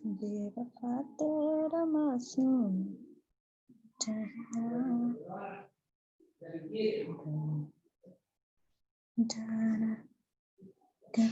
बेवफा तेरा मासूम चेहरा जाना क्या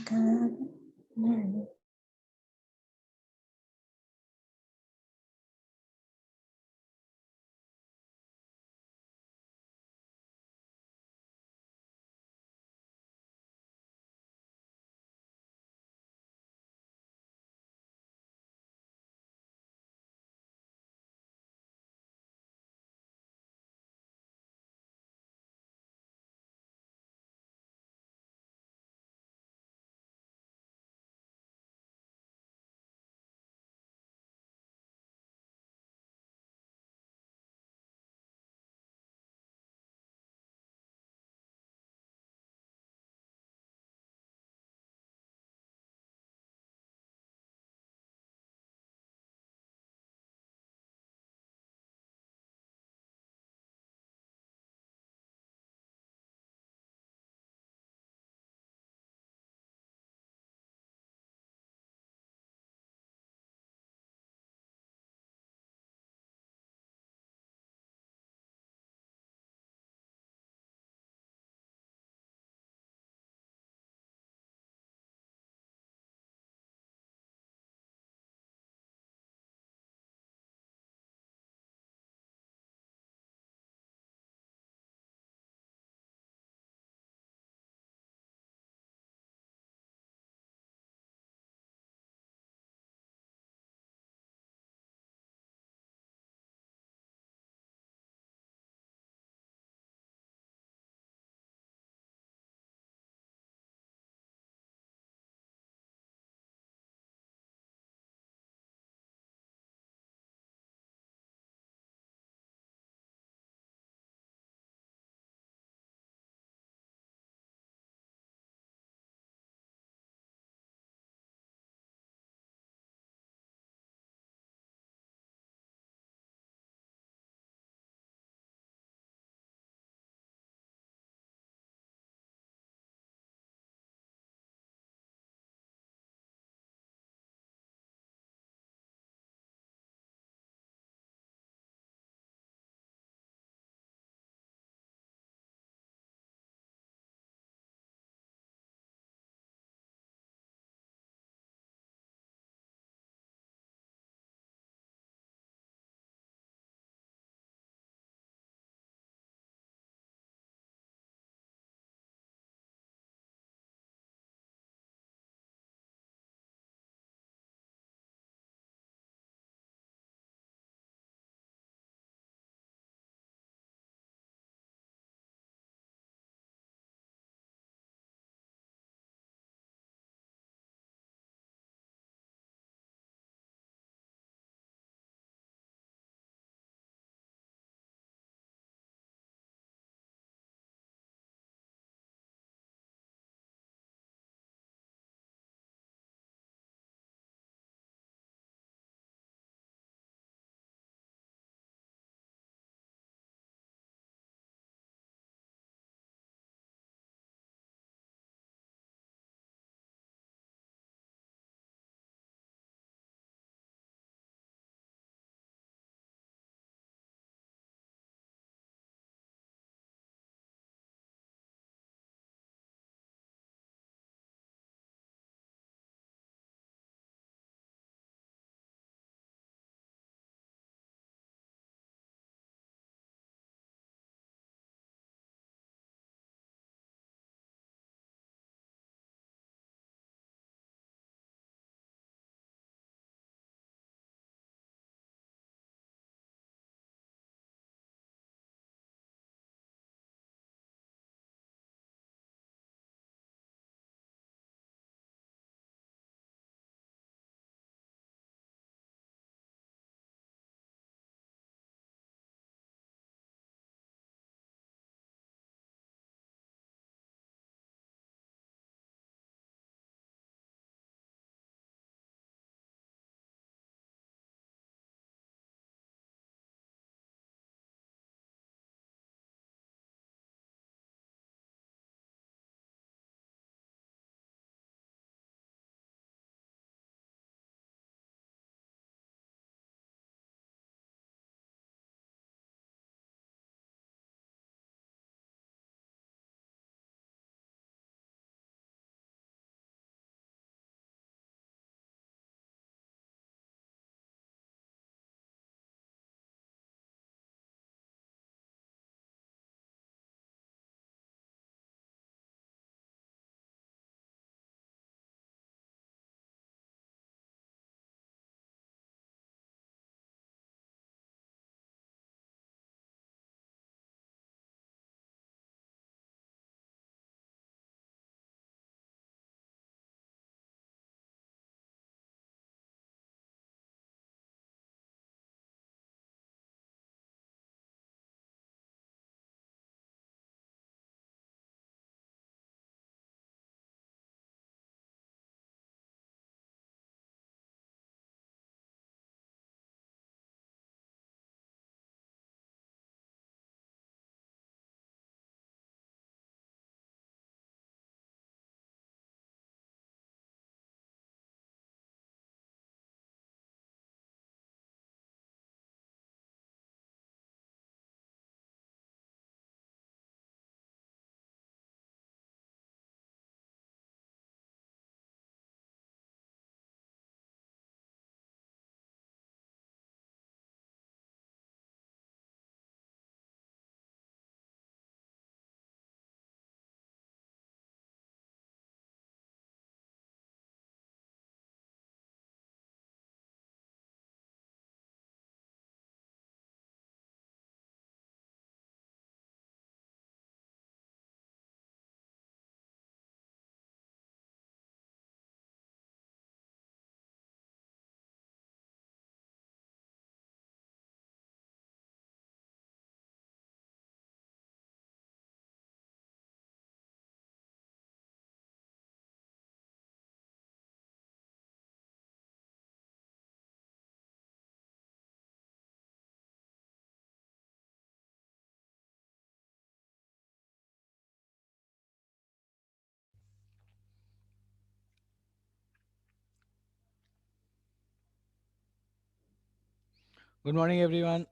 good morning everyone.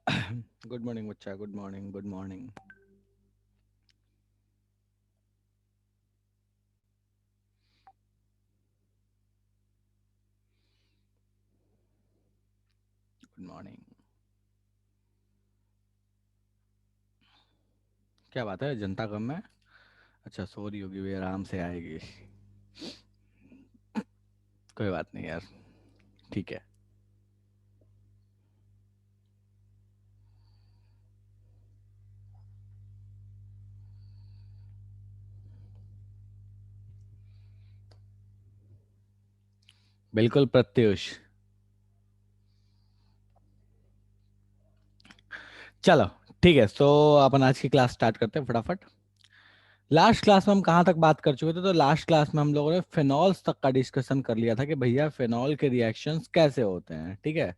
Good morning बच्चा, good morning, good morning. Good morning. क्या बात है, जनता कम है? अच्छा, सो रही होगी, वे आराम से आएगी। कोई बात नहीं यार, ठीक है। बिल्कुल प्रत्युष। चलो ठीक है, सो अपन आज की क्लास स्टार्ट करते हैं फटाफट। लास्ट क्लास में हम कहाँ तक बात कर चुके थे? तो लास्ट क्लास में हम लोगों ने फिनॉल्स तक का डिस्कशन कर लिया था कि भैया फिनॉल के रिएक्शंस कैसे होते हैं, ठीक है।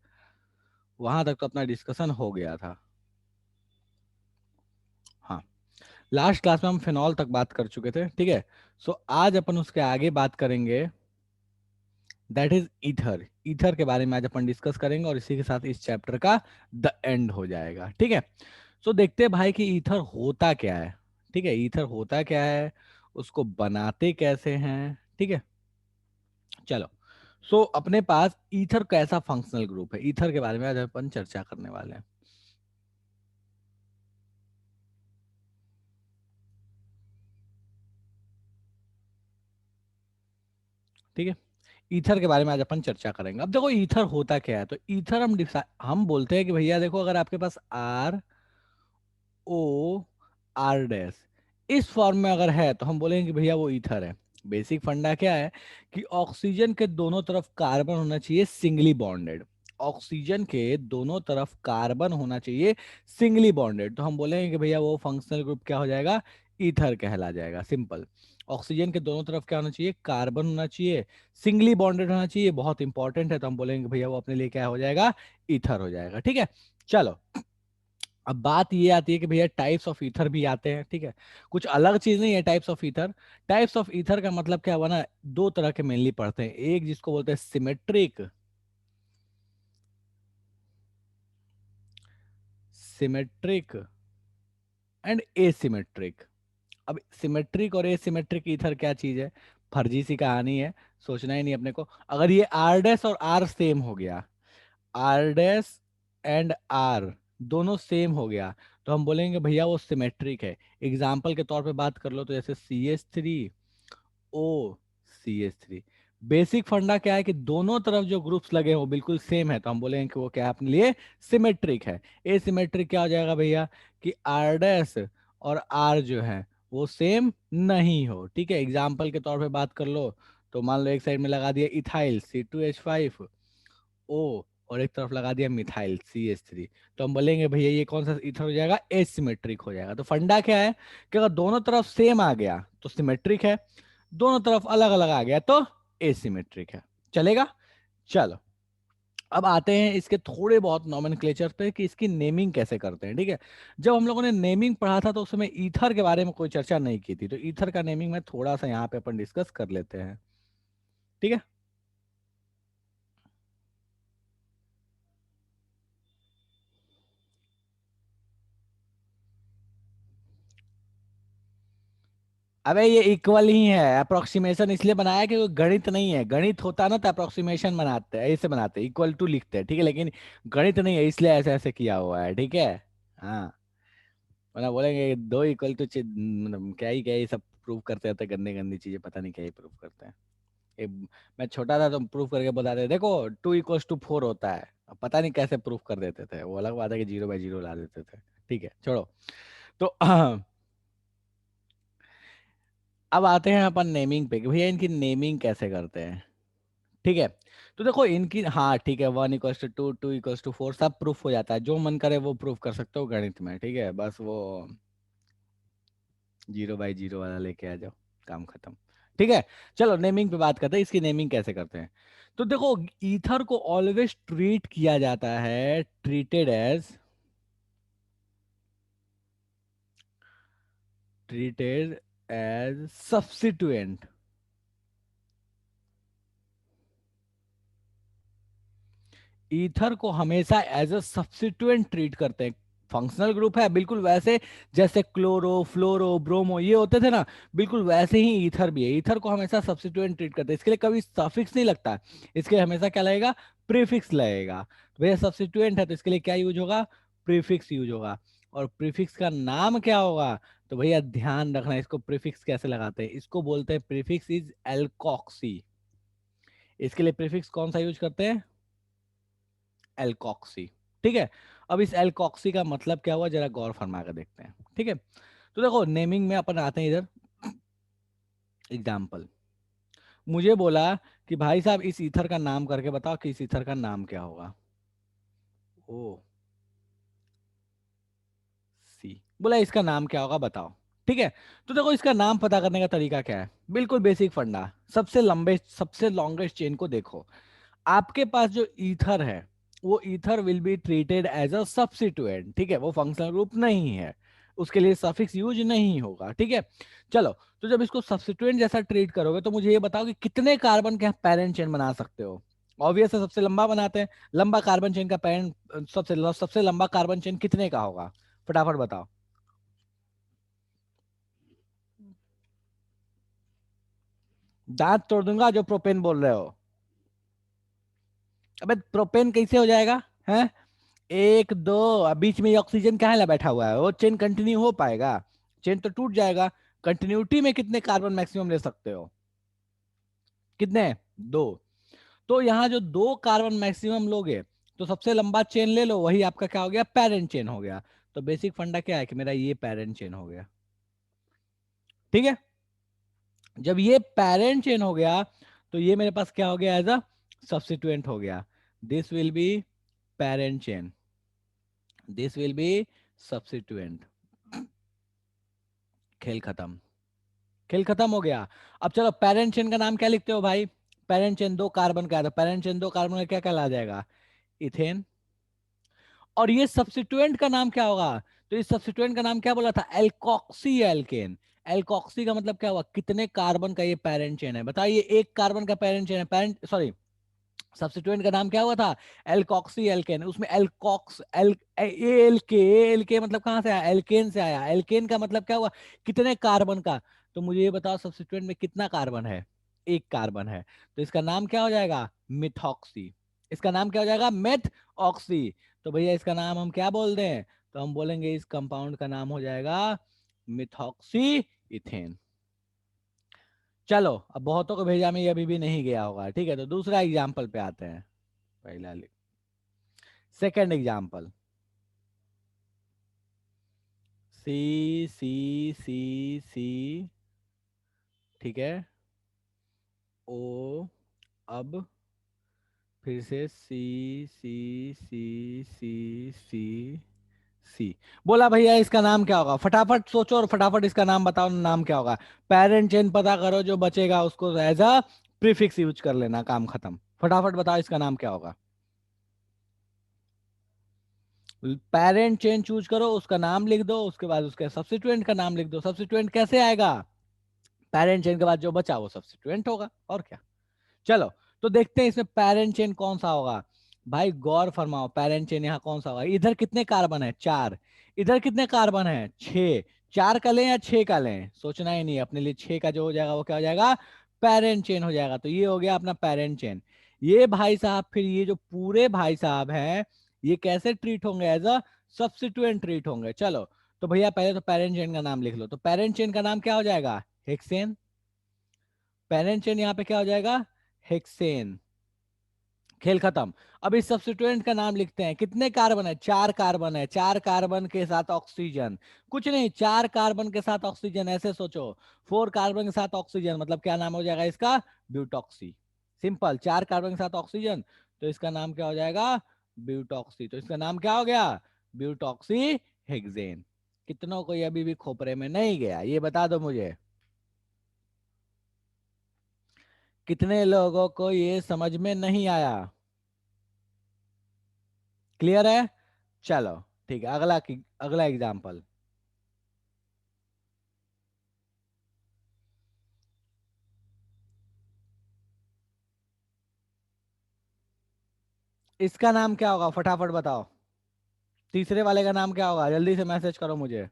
वहां तक तो अपना डिस्कशन हो गया था। हाँ, लास्ट क्लास में हम फिनॉल तक बात कर चुके थे, ठीक है। सो आज अपन उसके आगे बात करेंगे, दैट इज ईथर। ईथर के बारे में आज अपन डिस्कस करेंगे और इसी के साथ इस चैप्टर का द एंड हो जाएगा, ठीक है। सो देखते हैं भाई कि ईथर होता क्या है, ठीक है। ईथर होता क्या है, उसको बनाते कैसे हैं, ठीक है। चलो, सो अपने पास ईथर कैसा फंक्शनल ग्रुप है, ईथर के बारे में आज अपन चर्चा करने वाले हैं, ठीक है। ईथर के बारे में आज अपन चर्चा करेंगे। अब देखो ईथर होता क्या है, तो ईथर हम बोलते हैं कि भैया देखो, अगर आपके पास आर ओ आर डैश इस फॉर्म में अगर है तो हम बोलेंगे कि भैया वो ईथर है। बेसिक फंडा क्या है कि ऑक्सीजन के दोनों तरफ कार्बन होना चाहिए सिंगली बॉन्डेड। ऑक्सीजन के दोनों तरफ कार्बन होना चाहिए सिंगली बॉन्डेड, तो हम बोलेंगे कि भैया वो फंक्शनल ग्रुप क्या हो जाएगा, ईथर कहला जाएगा। सिंपल। ऑक्सीजन के दोनों तरफ क्या होना चाहिए, कार्बन होना चाहिए, सिंगली बॉन्डेड होना चाहिए, बहुत इंपॉर्टेंट है, तो हम बोलेंगे भैया वो अपने लिए क्या हो जाएगा, ईथर हो जाएगा, ठीक है। चलो, अब बात ये आती है कि भैया टाइप्स ऑफ ईथर भी आते हैं, ठीक है। कुछ अलग चीज नहीं है types of ether. Types of ether का मतलब क्या हुआ ना, दो तरह के मेनली पढ़ते हैं, एक जिसको बोलते हैं सिमेट्रिक, सिमेट्रिक एंड एसिमेट्रिक। अब सिमेट्रिक और एसिमेट्रिक ईथर क्या चीज है, फर्जी सी कहानी है, सोचना ही नहीं अपने को। अगर ये आर डैश और आर सेम हो गया, आर डैश एंड आर दोनों सेम हो गया, तो हम बोलेंगे भैया वो सिमेट्रिक है। एग्जाम्पल के तौर पे बात कर लो तो जैसे CH3 O CH3। बेसिक फंडा क्या है कि दोनों तरफ जो ग्रुप्स लगे हैं वो बिल्कुल सेम है, तो हम बोलेंगे कि वो क्या है, अपने लिए सिमेट्रिक है। एसिमेट्रिक क्या हो जाएगा भैया, कि आर डैश और आर जो है वो सेम नहीं हो, ठीक है। एग्जाम्पल के तौर पे बात कर लो तो मान लो एक साइड में लगा दिया इथाइल C2H5O और एक तरफ लगा दिया मिथाइल CH3, तो हम बोलेंगे भैया ये कौन सा ईथर हो जाएगा, एसिमेट्रिक हो जाएगा। तो फंडा क्या है कि अगर दोनों तरफ सेम आ गया तो सिमेट्रिक है, दोनों तरफ अलग अलग आ गया तो एसिमेट्रिक है। चलेगा। चलो, अब आते हैं इसके थोड़े बहुत नॉमेनक्लेचर पे कि इसकी नेमिंग कैसे करते हैं, ठीक है। जब हम लोगों ने नेमिंग पढ़ा था तो उस समय ईथर के बारे में कोई चर्चा नहीं की थी, तो ईथर का नेमिंग में थोड़ा सा यहाँ पे अपन डिस्कस कर लेते हैं, ठीक है। अबे ये इक्वल ही है, अप्रोक्सीमेशन इसलिए बनाया कि वो गणित नहीं है। गणित होता ना तो अप्रोक्सीमेशन बनाते हैं, ऐसे बनाते हैं, इक्वल टू लिखते हैं, ठीक है। लेकिन गणित नहीं है इसलिए ऐसे ऐसे किया हुआ है, ठीक है। हाँ, वरना बोलेंगे दो इक्वल टू, मतलब क्या ही सब प्रूव करते रहते हैं, गंदी गंदी चीजें, पता नहीं क्या ही प्रूव करते हैं। ए, मैं छोटा था तो प्रूव करके बताते देखो 2 = 4 होता है। अब पता नहीं कैसे प्रूव कर देते थे, वो अलग बात है कि 0/0 ला देते थे, ठीक है, छोड़ो। तो अब आते हैं अपन नेमिंग पे कि भैया इनकी नेमिंग कैसे करते हैं, ठीक है। तो देखो इनकी, हाँ ठीक है, 1 = 2, 2 = 4 सब प्रूफ हो जाता है, जो मन करे वो प्रूफ कर सकते हो गणित में, ठीक है। बस वो 0/0 वाला लेके आ जाओ, काम खत्म, ठीक है। चलो नेमिंग पे बात करते हैं, इसकी नेमिंग कैसे करते हैं। तो देखो, ईथर को ऑलवेज ट्रीट किया जाता है, ट्रीटेड एज सब्स्टिट्यूएंट। ईथर को हमेशा एज अ सब्स्टिट्यूएंट ट्रीट करते हैं। फंक्शनल ग्रुप है बिल्कुल वैसे जैसे क्लोरो फ्लोरो ब्रोमो ये होते थे ना, बिल्कुल वैसे ही ईथर भी है। ईथर को हमेशा सब्स्टिट्यूएंट ट्रीट करते हैं, इसके लिए कभी सफिक्स नहीं लगता है, इसके लिए हमेशा क्या लगेगा, प्रीफिक्स लगेगा। तो भैया सब्स्टिट्यूएंट है तो इसके लिए क्या यूज होगा, प्रीफिक्स यूज होगा। और प्रीफिक्स का नाम क्या होगा, तो भैया ध्यान रखना इसको प्रीफिक्स कैसे लगाते हैं, इसको बोलते हैं प्रीफिक्स इज एल्कोक्सी। इसके लिए प्रीफिक्स कौन सा यूज करते हैं, एल्कोक्सी। ठीक है, अब इस एल्कोक्सी का मतलब क्या हुआ जरा गौर फरमा कर देखते हैं। ठीक है, तो देखो नेमिंग में अपन आते हैं इधर। एग्जाम्पल, मुझे बोला कि भाई साहब इस ईथर का नाम करके बताओ कि इस ईथर का नाम क्या होगा। ओ सी, बोला इसका नाम क्या होगा बताओ। ठीक है, तो देखो इसका नाम पता करने का तरीका क्या है, बिल्कुल बेसिक फंडा, सबसे लॉन्गेस्ट चेन को देखो। आपके पास जो ईथर है वो ether will be treated as a substituent. ठीक है, वो फंक्शनल ग्रुप नहीं है, उसके लिए सफिक्स यूज नहीं होगा। ठीक है, चलो, तो जब इसको सब्स्टिट्यूएंट जैसा ट्रीट करोगे तो मुझे ये बताओ कि कितने कार्बन के पेरेंट चेन बना सकते हो। ऑब्वियस है सबसे लंबा बनाते हैं, लंबा कार्बन चेन का पेरेंट सबसे लंबा कार्बन चेन कितने का होगा, फटाफट बताओ। दांत तोड़ दूंगा जो प्रोपेन बोल रहे हो। अबे प्रोपेन कैसे हो जाएगा, हैं? एक दो, अब बीच में ये ऑक्सीजन कहाँ ला बैठा हुआ है, वो चेन कंटिन्यू हो पाएगा, चेन तो टूट जाएगा। कंटिन्यूटी में कितने कार्बन मैक्सिमम ले सकते हो, कितने, दो। तो यहाँ जो दो कार्बन मैक्सिमम लोगे तो सबसे लंबा चेन ले लो, वही आपका क्या हो गया, पेरेंट चेन हो गया। तो बेसिक फंडा क्या है कि मेरा ये पेरेंट चेन हो गया। ठीक है, जब ये पेरेंट चेन हो गया तो ये मेरे पास क्या हो गया, एज अ सब्स्टिट्यूएंट हो गया। This will B parent chain, this will B substituent. खेल खत्म, खेल खत्म हो गया। अब चलो पेरेंट चेन का नाम क्या लिखते हो भाई, पेरेंट चेन दो कार्बन का है तो पेरेंट चेन दो कार्बन का क्या कहला जाएगा, इथेन। और ये सब्स्टिट्यूएंट का नाम क्या होगा, तो इस सब्स्टिट्यूएंट का नाम क्या बोला था, एल्कोक्सी एल्केन। एल्कोक्सी का मतलब क्या हुआ, कितने कार्बन का ये पेरेंट चेन है, बताइए, एक कार्बन का पेरेंट चेन है, पेरेंट सॉरी सब्स्टिट्यूएंट का नाम क्या हुआ था, एल्कोक्सी एल्केन। उसमें एल्कोक्स एल एल के मतलब कहां से आया, एल्केन से आया। एल्केन का मतलब क्या हुआ, कितने कार्बन का। तो मुझे ये बताओ सब्स्टिट्यूएंट में कितना कार्बन है, एक कार्बन है। तो इसका नाम क्या हो जाएगा, मिथॉक्सी। इसका नाम क्या हो जाएगा, मेथ ऑक्सी। तो भैया इसका नाम हम क्या बोल दें, तो हम बोलेंगे इस कंपाउंड का नाम हो जाएगा मिथॉक्सी इथेन। चलो, अब बहुतों को भेजा में ये अभी भी नहीं गया होगा। ठीक है, तो दूसरा एग्जाम्पल पे आते हैं। पहला सेकेंड एग्जाम्पल, सी सी सी सी, ठीक है, ओ, अब फिर से सी सी सी सी सी सी। बोला भैया इसका नाम क्या होगा, फटाफट सोचो और फटाफट इसका नाम बताओ, नाम क्या होगा। पेरेंट चेन पता करो, जो बचेगा उसको एज अ प्रीफिक्स यूज कर लेना, काम खत्म। फटाफट बताओ इसका नाम क्या होगा। पेरेंट चेन चूज करो, उसका नाम लिख दो, उसके बाद उसके सब्स्टिट्यूएंट का नाम लिख दो। सब्स्टिट्यूएंट कैसे आएगा, पेरेंट चेन के बाद जो बचा वो सब्स्टिट्यूएंट होगा, और क्या। चलो, तो देखते हैं इसमें पेरेंट चेन कौन सा होगा। भाई गौर फरमाओ, पेरेंट चेन यहाँ कौन सा होगा, इधर कितने कार्बन है, चार। इधर कितने कार्बन है, छह। चार का लें या छह का लें, सोचना ही नहीं, अपने लिए छह का जो हो जाएगा वो क्या हो जाएगा, पेरेंट चेन हो जाएगा। तो ये हो गया अपना पेरेंट चेन। ये भाई साहब, फिर ये जो पूरे भाई साहब हैं ये कैसे ट्रीट होंगे, एज अ सब्स्टिट्यूएंट ट्रीट होंगे। चलो, तो भैया पहले तो पेरेंट चेन का नाम लिख लो, तो पेरेंट चेन का नाम क्या हो जाएगा, हेक्सेन। पेरेंट चेन यहाँ पे क्या हो जाएगा, हेक्सेन। खेल खत्म। अब इस सब्स्टिट्यूएंट का नाम लिखते हैं, कितने कार्बन है, चार कार्बन है, चार कार्बन के साथ ऑक्सीजन, कुछ नहीं, चार कार्बन के साथ ऑक्सीजन, ऐसे सोचो, फोर कार्बन के साथ ऑक्सीजन, मतलब क्या नाम हो जाएगा इसका, ब्यूटॉक्सी। सिंपल, चार कार्बन के साथ ऑक्सीजन, तो इसका नाम क्या हो जाएगा, ब्यूटॉक्सी। तो इसका नाम क्या हो गया, ब्यूटॉक्सी हेक्सेन। कितनों को ये अभी भी खोपरे में नहीं गया, ये बता दो मुझे, कितने लोगों को ये समझ में नहीं आया, क्लियर है। चलो, ठीक है, अगला एग्जाम्पल। इसका नाम क्या होगा, फटाफट बताओ। तीसरे वाले का नाम क्या होगा, जल्दी से मैसेज करो मुझे।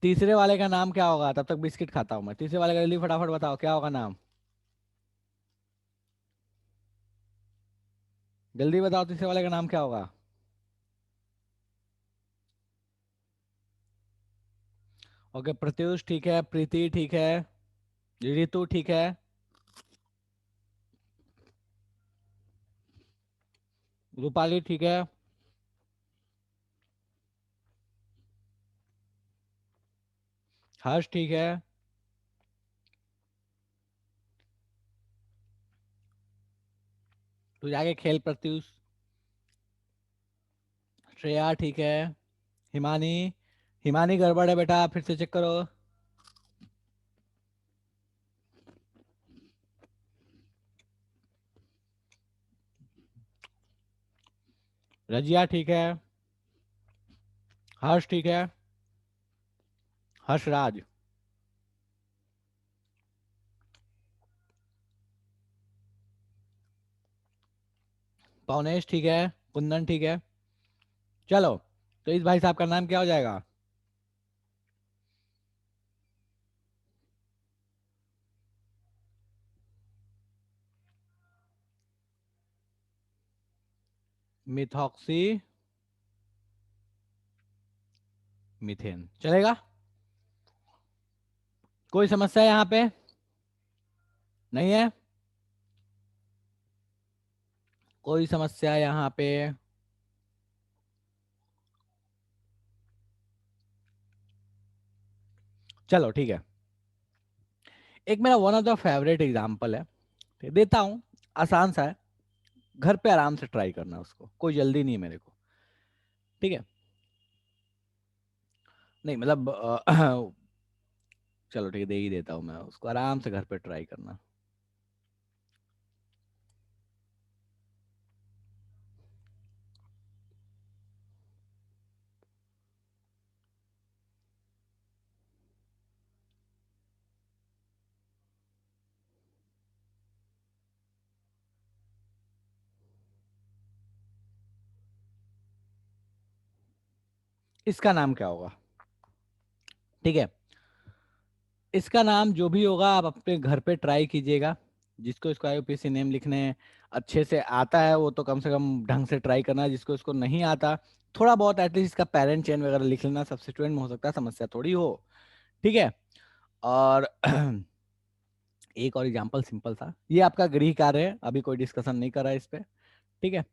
तीसरे वाले का नाम क्या होगा, तब तक बिस्किट खाता हूं मैं। तीसरे वाले का जल्दी फटाफट बताओ क्या होगा नाम। जल्दी बताओ तीसरे वाले का नाम क्या होगा। ओके, प्रत्युष ठीक है, प्रीति ठीक है, ऋतु ठीक है, रूपाली ठीक है, हर्ष ठीक है, तू जाके खेल प्रत्युष। श्रेया ठीक है, हिमानी, हिमानी गड़बड़ है बेटा, फिर से चेक करो। रजिया ठीक है, हर्ष ठीक है, हर्षराज, पवनेश ठीक है, कुंदन ठीक है। चलो, तो इस भाई साहब का नाम क्या हो जाएगा। मिथॉक्सी मीथेन चलेगा। कोई समस्या यहाँ पे नहीं है, कोई समस्या यहाँ पे। चलो ठीक है, एक मेरा one of the favourite example है, देता हूँ। आसान सा है, घर पे आराम से ट्राई करना, उसको कोई जल्दी नहीं है मेरे को। ठीक है, नहीं मतलब चलो ठीक है, दे ही देता हूँ मैं उसको, आराम से घर पे ट्राई करना। इसका नाम क्या होगा। ठीक है, इसका नाम जो भी होगा आप अपने घर पे ट्राई कीजिएगा। जिसको इसको आईयूपीएसी नेम लिखने अच्छे से आता है वो तो कम से कम ढंग से ट्राई करना, जिसको इसको नहीं आता थोड़ा बहुत एटलीस्ट इसका पेरेंट चेन वगैरह लिख लेना, सब्सिट्यूएंट में हो सकता है समस्या थोड़ी हो। ठीक है, और एक और एग्जांपल सिंपल सा, ये आपका गृह कार्य है, अभी कोई डिस्कशन नहीं कर रहा है इस पे। ठीक है,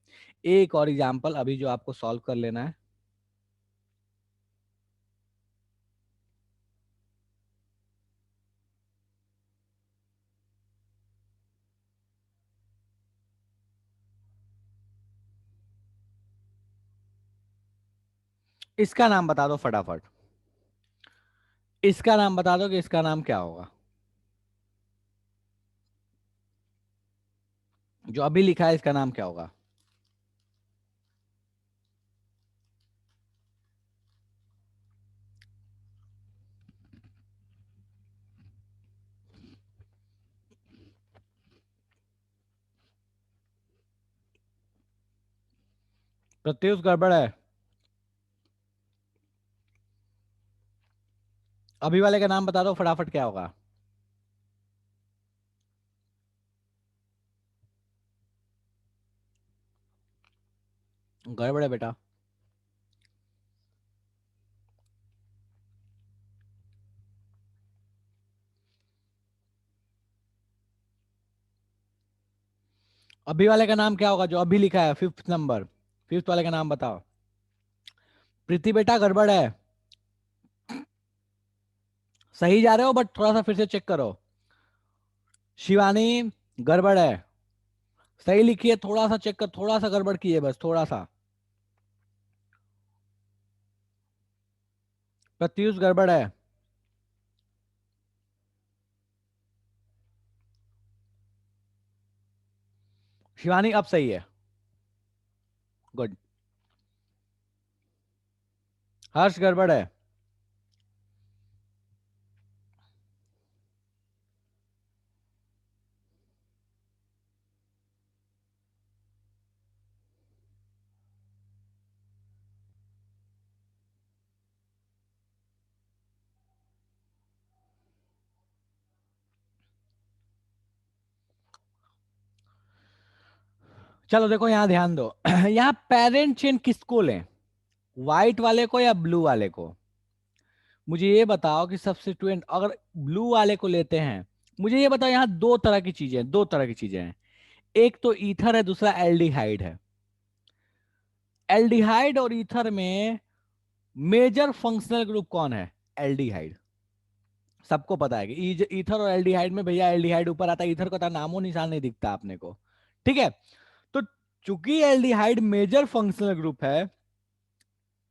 एक और एग्जांपल अभी जो आपको सॉल्व कर लेना है। इसका नाम बता दो फटाफट, इसका नाम बता दो कि इसका नाम क्या होगा। जो अभी लिखा है इसका नाम क्या होगा। प्रत्युष गड़बड़ है, अभी वाले का नाम बता दो फटाफट क्या होगा। गड़बड़ है बेटा। अभी वाले का नाम क्या होगा जो अभी लिखा है, फिफ्थ नंबर, फिफ्थ वाले का नाम बताओ। प्रीति बेटा गड़बड़ है, सही जा रहे हो बट थोड़ा सा फिर से चेक करो। शिवानी गड़बड़ है, सही लिखिए, थोड़ा सा चेक कर, थोड़ा सा गड़बड़ किए बस थोड़ा सा। प्रत्युष गड़बड़ है, शिवानी अब सही है, गुड। हर्ष गड़बड़ है, चलो देखो यहाँ ध्यान दो। यहाँ पेरेंट चेन किसको लें, व्हाइट वाले को या ब्लू वाले को? मुझे ये बताओ कि सब्स्टिट्यूएंट अगर ब्लू वाले को लेते हैं, मुझे ये बताओ यहाँ दो तरह की चीजें हैं, दो तरह की चीजें हैं। एक तो ईथर है, दूसरा एल्डिहाइड है। एल्डिहाइड और ईथर में मेजर फंक्शनल ग्रुप कौन है? एल्डिहाइड। सबको पता है कि ईथर और एल्डिहाइड में भैया एल्डिहाइड ऊपर आता है, ईथर का तो नामो निशान नहीं दिखता आपने को। ठीक है, तो चूंकि एल्डिहाइड मेजर फंक्शनल ग्रुप है,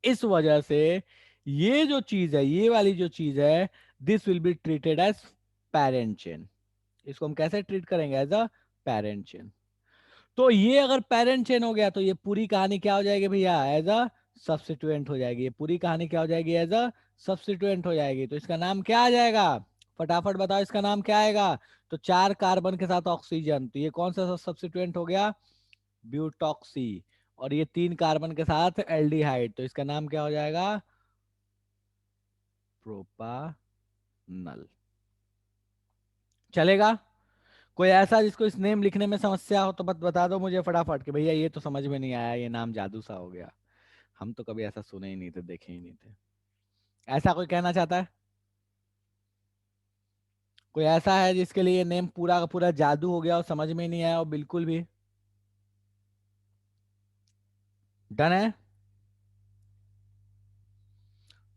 इस वजह से ये जो चीज है, ये वाली जो चीज है, this will be treated as parent chain. इसको हम कैसे ट्रीट करेंगे? As a parent chain. तो ये अगर पेरेंट चेन हो गया तो ये पूरी कहानी क्या हो जाएगी भैया? एज अ सब्स्टिट्यूएंट हो जाएगी। ये पूरी कहानी क्या हो जाएगी? एज अ सब्स्टिट्यूएंट हो जाएगी। तो इसका नाम क्या आ जाएगा? फटाफट बताओ इसका नाम क्या आएगा? तो 4 कार्बन के साथ ऑक्सीजन, तो ये कौन सा सब्स्टिट्यूएंट हो गया? ब्यूटॉक्सी। और ये 3 कार्बन के साथ एल्डिहाइड, तो इसका नाम क्या हो जाएगा? प्रोपानल। चलेगा? कोई ऐसा जिसको इस नेम लिखने में समस्या हो तो बता दो मुझे फटाफट कि भैया ये तो समझ में नहीं आया, ये नाम जादू सा हो गया, हम तो कभी ऐसा सुने ही नहीं थे, देखे ही नहीं थे। ऐसा कोई कहना चाहता है? कोई ऐसा है जिसके लिए ये नेम पूरा का पूरा जादू हो गया और समझ में ही नहीं आया और बिल्कुल भी? डन है?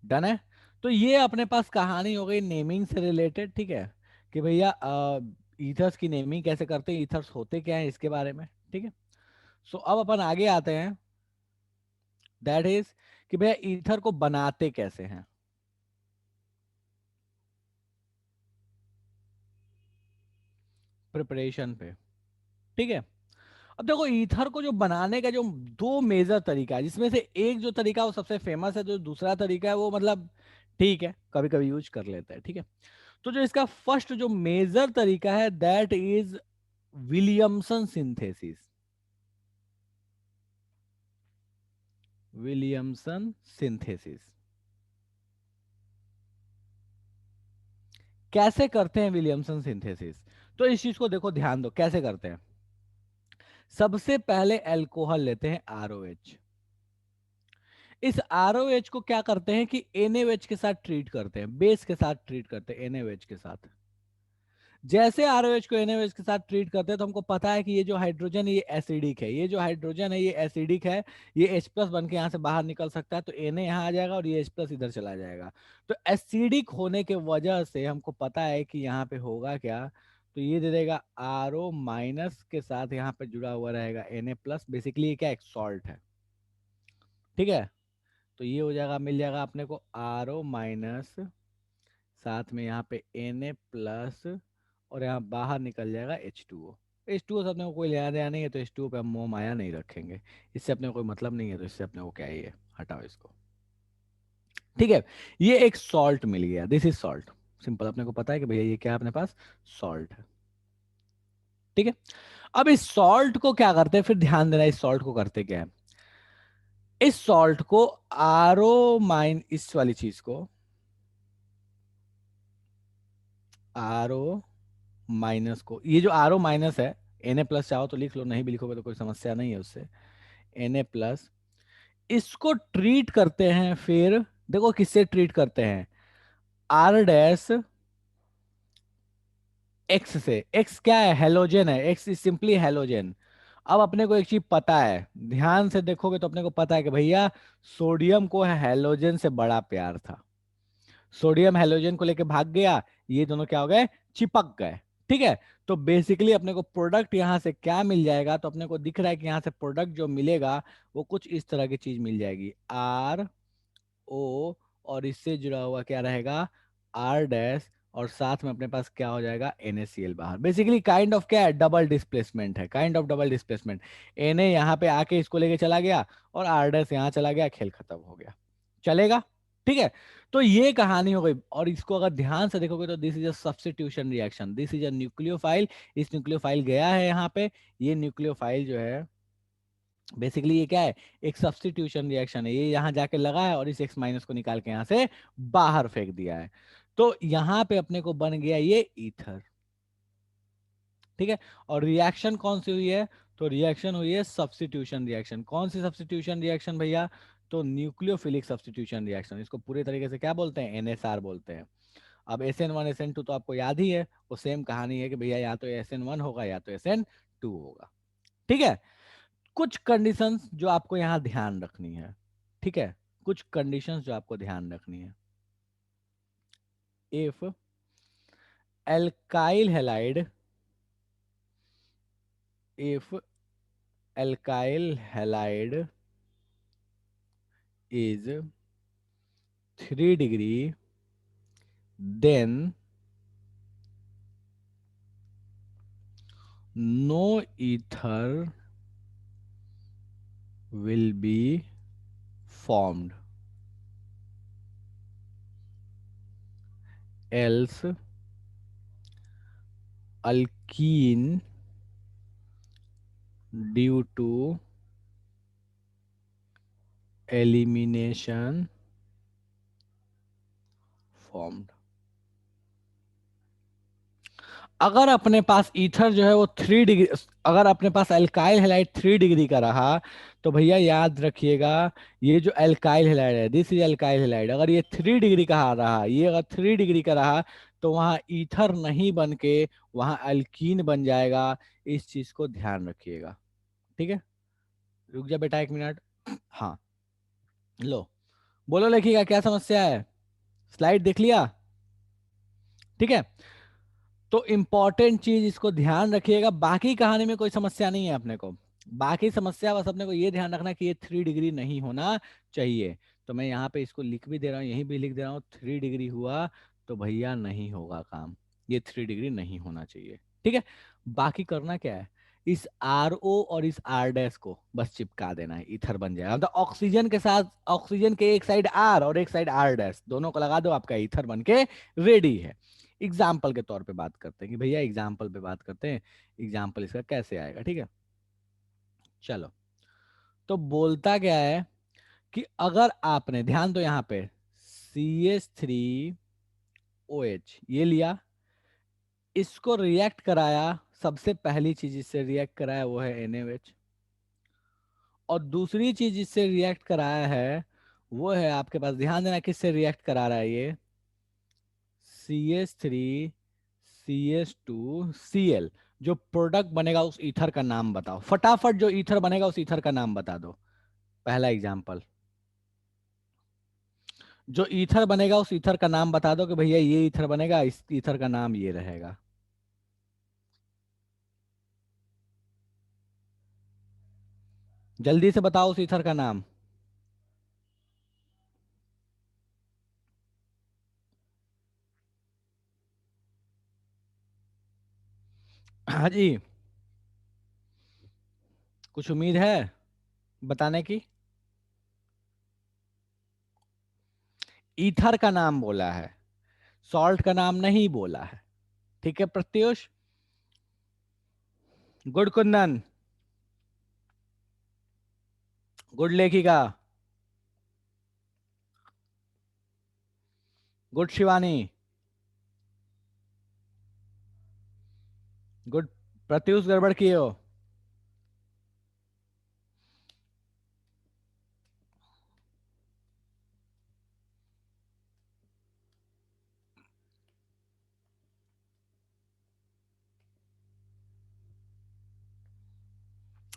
डन है। तो ये अपने पास कहानी हो गई नेमिंग से रिलेटेड। ठीक है, कि भैया ईथर्स की नेमिंग कैसे करते हैं, ईथर्स होते क्या है, इसके बारे में। ठीक है, सो अब अपन आगे आते हैं, दैट इज कि भैया ईथर को बनाते कैसे हैं। प्रिपरेशन पे। ठीक है, अब देखो ईथर को जो बनाने का जो दो मेजर तरीका है, जिसमें से एक जो तरीका वो सबसे फेमस है, जो दूसरा तरीका है वो मतलब ठीक है कभी कभी यूज कर लेते हैं। ठीक है, तो जो इसका फर्स्ट जो मेजर तरीका है that is Williamson synthesis. Williamson synthesis कैसे करते हैं? विलियमसन सिंथेसिस, तो इस चीज को देखो, ध्यान दो कैसे करते हैं। सबसे पहले अल्कोहल लेते हैं ROH। इस ROH को क्या करते हैं कि NaOH के साथ ट्रीट करते हैं, बेस के साथ ट्रीट करते हैं, NaOH के साथ। जैसे ROH को NaOH के साथ ट्रीट करते हैं तो हमको पता है कि ये जो हाइड्रोजन है ये एसिडिक है, ये जो हाइड्रोजन है ये एसिडिक है, ये H प्लस बन के यहाँ से बाहर निकल सकता है, तो Na यहाँ आ जाएगा और ये H प्लस इधर चला जाएगा। तो एसिडिक होने के वजह से हमको पता है कि यहाँ पे होगा क्या, तो ये दे देगा RO माइनस के साथ यहाँ पे जुड़ा हुआ रहेगा Na प्लस। बेसिकली ये क्या, एक सॉल्ट है। ठीक है, तो ये हो जाएगा, मिल जाएगा अपने को RO माइनस, साथ में यहाँ पे Na प्लस, और यहाँ बाहर निकल जाएगा H2O। H2O से अपने को कोई लेना देना नहीं है, तो H2O पे हम मोह माया नहीं रखेंगे, इससे अपने को कोई मतलब नहीं है, तो इससे अपने को क्या ही है, हटाओ इसको। ठीक है, ये एक सॉल्ट मिल गया, दिस इज सॉल्ट। सिंपल, अपने को पता है कि भैया ये क्या है अपने पास, सॉल्ट है। ठीक है, अब इस सॉल्ट को क्या करते हैं, फिर ध्यान देना इस सॉल्ट को करते क्या है। इस सॉल्ट को RO माइन, इस वाली चीज को RO माइनस को, ये जो RO माइनस है, Na प्लस चाहो तो लिख लो, नहीं भी लिखोगे तो कोई समस्या नहीं है उससे, Na प्लस, इसको ट्रीट करते हैं। फिर देखो किससे ट्रीट करते हैं, R डैश X से। X क्या है, हेलोजन है, X इज सिंपली हेलोजन। अब अपने को एक चीज पता है, ध्यान से देखोगे तो अपने को पता है कि भैया सोडियम को हेलोजन से बड़ा प्यार था, सोडियम हेलोजन को लेके भाग गया, ये दोनों क्या हो गए, चिपक गए। ठीक है, तो बेसिकली अपने को प्रोडक्ट यहां से क्या मिल जाएगा, तो अपने को दिख रहा है कि यहां से प्रोडक्ट जो मिलेगा वो कुछ इस तरह की चीज मिल जाएगी, RO, और इससे जुड़ा हुआ क्या रहेगा, R डैश, और साथ में अपने पास क्या हो जाएगा, NaCl बाहर। बेसिकली काइंड ऑफ क्या है, डबल डिस्प्लेसमेंट है, kind of double displacement. Na यहाँ पे आके इसको लेके चला गया और R डैश यहाँ चला गया, खेल खत्म हो गया। चलेगा? ठीक है, तो ये कहानी हो गई। और इसको अगर ध्यान से देखोगे तो this is a substitution reaction, this is a nucleophile. इस न्यूक्लियोफाइल गया है यहाँ पे, ये न्यूक्लियोफाइल जो है बेसिकली ये क्या है, एक सब्स्टिट्यूशन रिएक्शन है, ये यहाँ जाके लगा है और इस X माइनस को निकाल के यहाँ से बाहर फेंक दिया है। तो यहाँ पे अपने को बन गया ये ईथर। ठीक है, और रिएक्शन कौन सी हुई है, तो रिएक्शन हुई है सब्स्टिट्यूशन रिएक्शन। कौन सी सब्स्टिट्यूशन रिएक्शन भैया? तो न्यूक्लियोफिलिक सब्स्टिट्यूशन रिएक्शन। इसको पूरे तरीके से क्या बोलते हैं? एनएसआर बोलते हैं। अब SN1 SN2 तो आपको याद ही है, वो सेम कहानी है कि भैया या तो SN1 होगा या तो SN2 होगा। ठीक है, कुछ कंडीशंस जो आपको यहां ध्यान रखनी है। ठीक है, कुछ कंडीशंस जो आपको ध्यान रखनी है। If alkyl halide, if alkyl halide is 3 degree, then no ether will be formed, else alkene due to elimination formed। अगर अपने पास ईथर जो है वो 3 डिग्री, अगर अपने पास एल्काइल हैलाइड 3 डिग्री का रहा, तो भैया याद रखिएगा, ये जो एल्काइल हैलाइड है, दिस इज एल्काइल हैलाइड, अगर ये 3 डिग्री का रहा, ये अगर 3 डिग्री का रहा, तो वहां ईथर नहीं बन के वहां अल्कीन बन जाएगा। इस चीज को ध्यान रखिएगा। ठीक है, रुक जा बेटा 1 मिनट। हाँ, लो, बोलो लिखिएगा क्या समस्या है। स्लाइड देख लिया? ठीक है, तो इंपॉर्टेंट चीज इसको ध्यान रखिएगा, बाकी कहानी में कोई समस्या नहीं है अपने को। बाकी समस्या बस अपने को ये ध्यान रखना कि ये 3 डिग्री नहीं होना चाहिए। तो मैं यहाँ पे इसको लिख भी दे रहा हूँ, यहीं भी लिख दे रहा हूँ, 3 डिग्री हुआ तो भैया नहीं होगा काम, ये 3 डिग्री नहीं होना चाहिए। ठीक है, बाकी करना क्या है, इस RO और इस R डैश को बस चिपका देना है, ईथर बन जाएगा। मतलब ऑक्सीजन के साथ, ऑक्सीजन के एक साइड R और एक साइड R डैश, दोनों को लगा दो, आपका ईथर बन के रेडी है। एग्जाम्पल के तौर पे बात करते हैं कि भैया एग्जाम्पल पे बात करते हैं, एग्जाम्पल इसका कैसे आएगा। ठीक है, चलो, तो बोलता क्या है कि अगर आपने ध्यान दो यहाँ पे CH3OH ये लिया, इसको रिएक्ट कराया, सबसे पहली चीज इससे रिएक्ट कराया वो है NaOH, और दूसरी चीज इससे रिएक्ट कराया है वो है, आपके पास ध्यान देना किससे रिएक्ट करा रहा है ये, CH3CH2Cl। जो प्रोडक्ट बनेगा उस ईथर का नाम बताओ फटाफट, जो ईथर बनेगा उस ईथर का नाम बता दो। पहला एग्जांपल, जो ईथर बनेगा उस ईथर का नाम बता दो कि भैया ये ईथर बनेगा, इस ईथर का नाम ये रहेगा। जल्दी से बताओ उस ईथर का नाम। हाँ जी, कुछ उम्मीद है बताने की? ईथर का नाम बोला है, सॉल्ट का नाम नहीं बोला है। ठीक है प्रत्युष, गुड कुंदन, गुड लेखिका, गुड शिवानी, गुड प्रत्युष, गड़बड़ किए हो।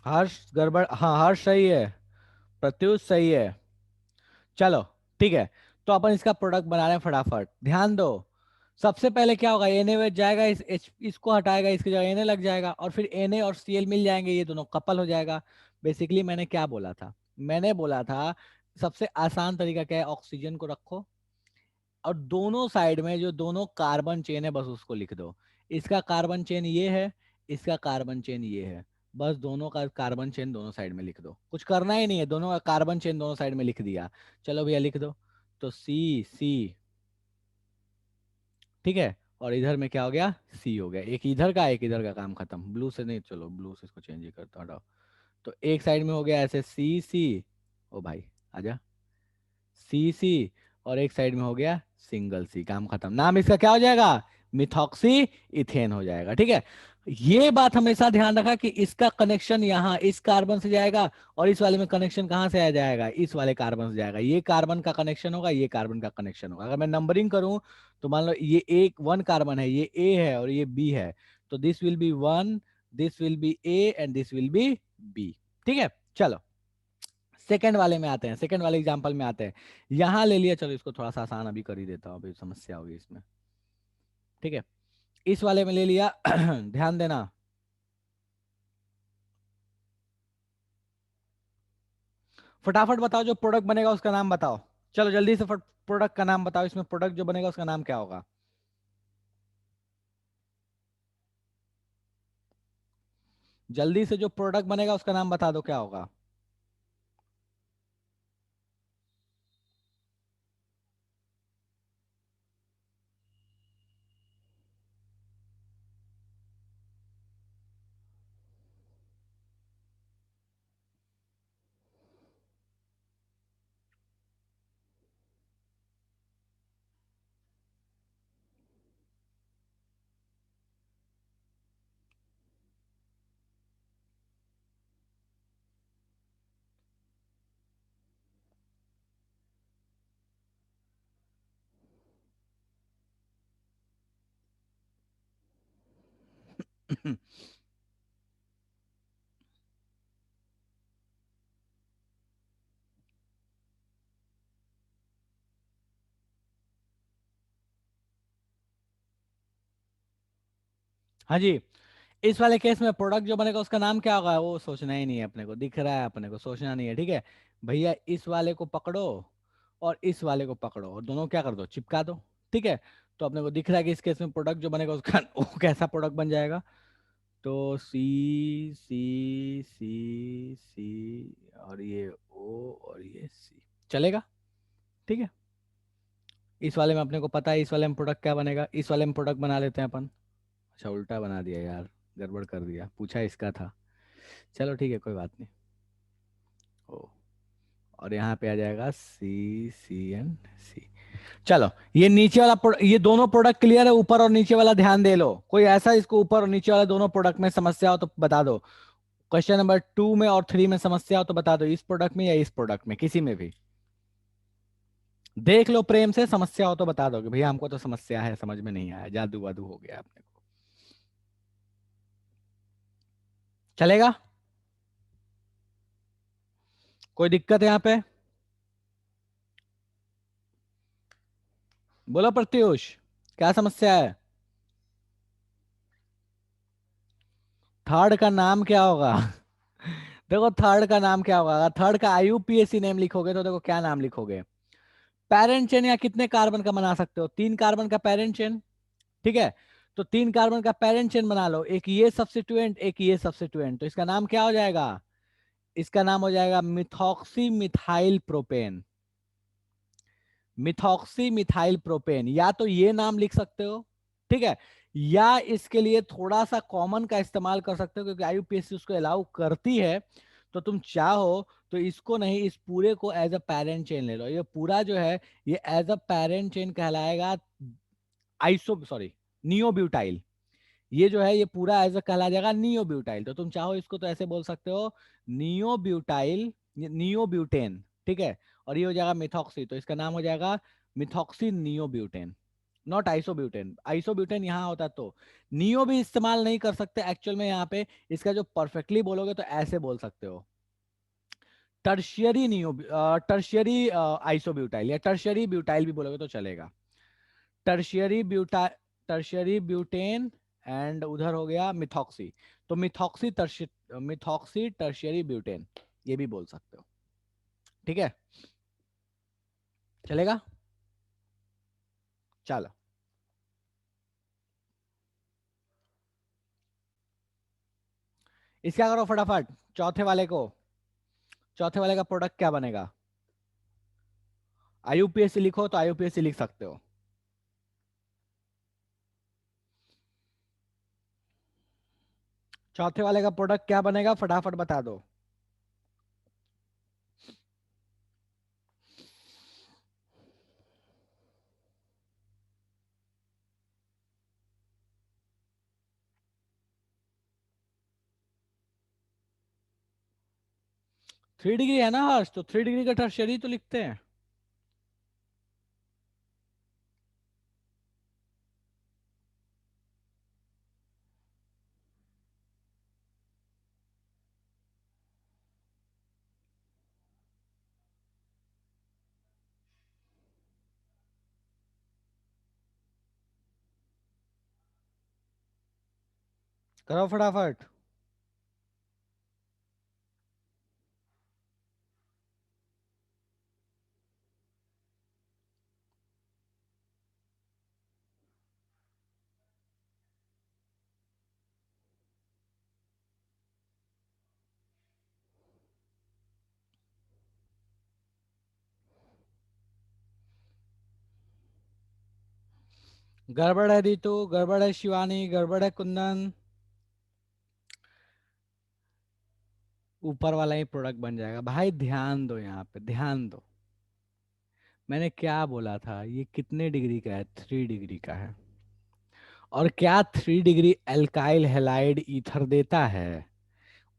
हर्ष गड़बड़, हाँ हर्ष सही है, प्रत्युष सही है। चलो ठीक है, तो अपन इसका प्रोडक्ट बना रहे हैं, फटाफट ध्यान दो। सबसे पहले क्या होगा, Na जाएगा, इसको हटाएगा, इसकी जगह Na लग जाएगा, और फिर Na और Cl मिल जाएंगे, ये दोनों कपल हो जाएगा। बेसिकली मैंने क्या बोला था, मैंने बोला था सबसे आसान तरीका क्या है, ऑक्सीजन को रखो और दोनों साइड में जो दोनों कार्बन चेन है बस उसको लिख दो। इसका कार्बन चेन ये है, इसका कार्बन चेन ये है, बस दोनों का कार्बन चेन दोनों साइड में लिख दो, कुछ करना ही नहीं है, दोनों का कार्बन चेन दोनों साइड में लिख दिया। चलो भैया लिख दो, तो सी सी, ठीक है, और इधर में क्या हो गया, सी हो गया, एक इधर का काम खत्म। ब्लू से नहीं, चलो ब्लू से इसको चेंज ही करता हूँ, हटाओ। तो एक साइड में हो गया ऐसे सी सी, ओ भाई आजा, सी सी, और एक साइड में हो गया सिंगल सी, काम खत्म। नाम इसका क्या हो जाएगा, मिथॉक्सी इथेन हो जाएगा। ठीक है, ये बात हमेशा ध्यान रखा कि इसका कनेक्शन यहाँ इस कार्बन से जाएगा और इस वाले में कनेक्शन कहाँ से आ जाएगा, इस वाले कार्बन से जाएगा। ये कार्बन का कनेक्शन होगा, ये कार्बन का कनेक्शन होगा। अगर मैं नंबरिंग करूं तो मान लो ये एक 1 कार्बन है, ये ए है और ये बी है, तो this will be 1, this will be A and this will be B. ठीक है, चलो सेकंड वाले में आते हैं, सेकंड वाले एग्जांपल में आते हैं। यहां ले लिया, चलो इसको थोड़ा सा आसान अभी कर ही देता हूं, अभी समस्या होगी इसमें। ठीक है, इस वाले में ले लिया ध्यान देना, फटाफट बताओ जो प्रोडक्ट बनेगा उसका नाम बताओ। चलो जल्दी से प्रोडक्ट का नाम बताओ, इसमें प्रोडक्ट जो बनेगा उसका नाम क्या होगा। जल्दी से जो प्रोडक्ट बनेगा उसका नाम बता दो, क्या होगा। हाँ जी, इस वाले केस में प्रोडक्ट जो बनेगा उसका नाम क्या होगा, वो सोचना ही नहीं है अपने को, दिख रहा है अपने को, सोचना नहीं है। ठीक है भैया, इस वाले को पकड़ो और इस वाले को पकड़ो और दोनों क्या कर दो, चिपका दो। ठीक है, तो अपने को दिख रहा है कि इस केस में प्रोडक्ट जो बनेगा उसका वो कैसा प्रोडक्ट बन जाएगा। तो सी सी सी सी और ये ओ और ये सी, चलेगा। ठीक है, इस वाले में अपने को पता है इस वाले में प्रोडक्ट क्या बनेगा, इस वाले में प्रोडक्ट बना लेते हैं अपन। अच्छा उल्टा बना दिया यार, गड़बड़ कर दिया, पूछा इसका था। चलो ठीक है, कोई बात नहीं। ओ, और यहाँ पे आ जाएगा सी सी एन सी। चलो ये नीचे वाला ये दोनों प्रोडक्ट क्लियर है, ऊपर और नीचे वाला ध्यान दे लो। कोई ऐसा इसको ऊपर और नीचे वाला दोनों प्रोडक्ट में समस्या हो तो बता दो। क्वेश्चन नंबर 2 में और 3 में समस्या हो तो बता दो, इस प्रोडक्ट में या इस प्रोडक्ट में, किसी में भी देख लो प्रेम से। समस्या हो तो बता दो कि भैया हमको तो समस्या है, समझ में नहीं आया, जादू वादू हो गया अपने को। चलेगा, कोई दिक्कत है यहाँ पे, बोलो प्रत्युष, क्या समस्या है। थर्ड का नाम क्या होगा देखो थर्ड का नाम क्या होगा, अगर थर्ड का आईयूपीएसी नेम लिखोगे तो देखो क्या नाम लिखोगे। पेरेंट चेन या कितने कार्बन का बना सकते हो, 3 कार्बन का पेरेंट चेन। ठीक है, तो 3 कार्बन का पेरेंट चेन बना लो, एक ये सब्स्टिट्यूएंट एक ये सब्स्टिट्यूएंट, तो इसका नाम क्या हो जाएगा, इसका नाम हो जाएगा methoxy methyl propane. Methoxy methyl propane, या तो ये नाम लिख सकते हो। ठीक है, या इसके लिए थोड़ा सा कॉमन का इस्तेमाल कर सकते हो, क्योंकि आईयूपीएससी उसको अलाउ करती है। तो तुम चाहो तो इसको नहीं, इस पूरे को एज अ पेरेंट चेन ले लो, ये पूरा जो है ये एज अ पेरेंट चेन कहलाएगा, आइसो सॉरी नियोब्यूटाइल। ये जो है ये पूरा एज अ कहला जाएगा नियोब्यूटाइल। तो तुम चाहो इसको तो ऐसे बोल सकते हो, नियोब्यूटाइल, नियोब्यूटेन। ठीक है, और ये हो जाएगा मिथॉक्सी, तो इसका नाम हो जाएगा मिथॉक्सी नियोब्यूटेन, नॉट आइसोब्यूटेन। आइसोब्यूटेन यहाँ होता तो नियो भी इस्तेमाल नहीं कर सकते एक्चुअल में यहाँ पे। इसका जो परफेक्टली बोलोगे तो ऐसे बोल सकते हो, टर्शियरी नियो, टर्शियरी आइसोब्यूटाइल, या टर्शियरी ब्यूटाइल भी बोलोगे तो चलेगा। Tertiary buta tertiary butane and उधर हो गया मिथॉक्सी, तो मिथॉक्सी टर्शियरी ब्यूटेन, ये भी बोल सकते हो। ठीक है, चलेगा। चलो इसका करो फटाफट, चौथे वाले को, चौथे वाले का प्रोडक्ट क्या बनेगा। आईयूपीएससी लिखो तो आईयूपीएससी लिख सकते हो। चौथे वाले का प्रोडक्ट क्या बनेगा, फटाफट बता दो। 3 डिग्री है ना हर्ष, तो 3 डिग्री का टर्शियरी तो लिखते हैं। करो फटाफट। गड़बड़ है रीतू, गड़बड़ है शिवानी, गड़बड़ है कुंदन। ऊपर वाला ही प्रोडक्ट बन जाएगा भाई, ध्यान दो यहाँ पे, ध्यान दो। मैंने क्या बोला था, ये कितने डिग्री का है? 3 डिग्री का है। और क्या 3 डिग्री एल्काइल हैलाइड ईथर देता है?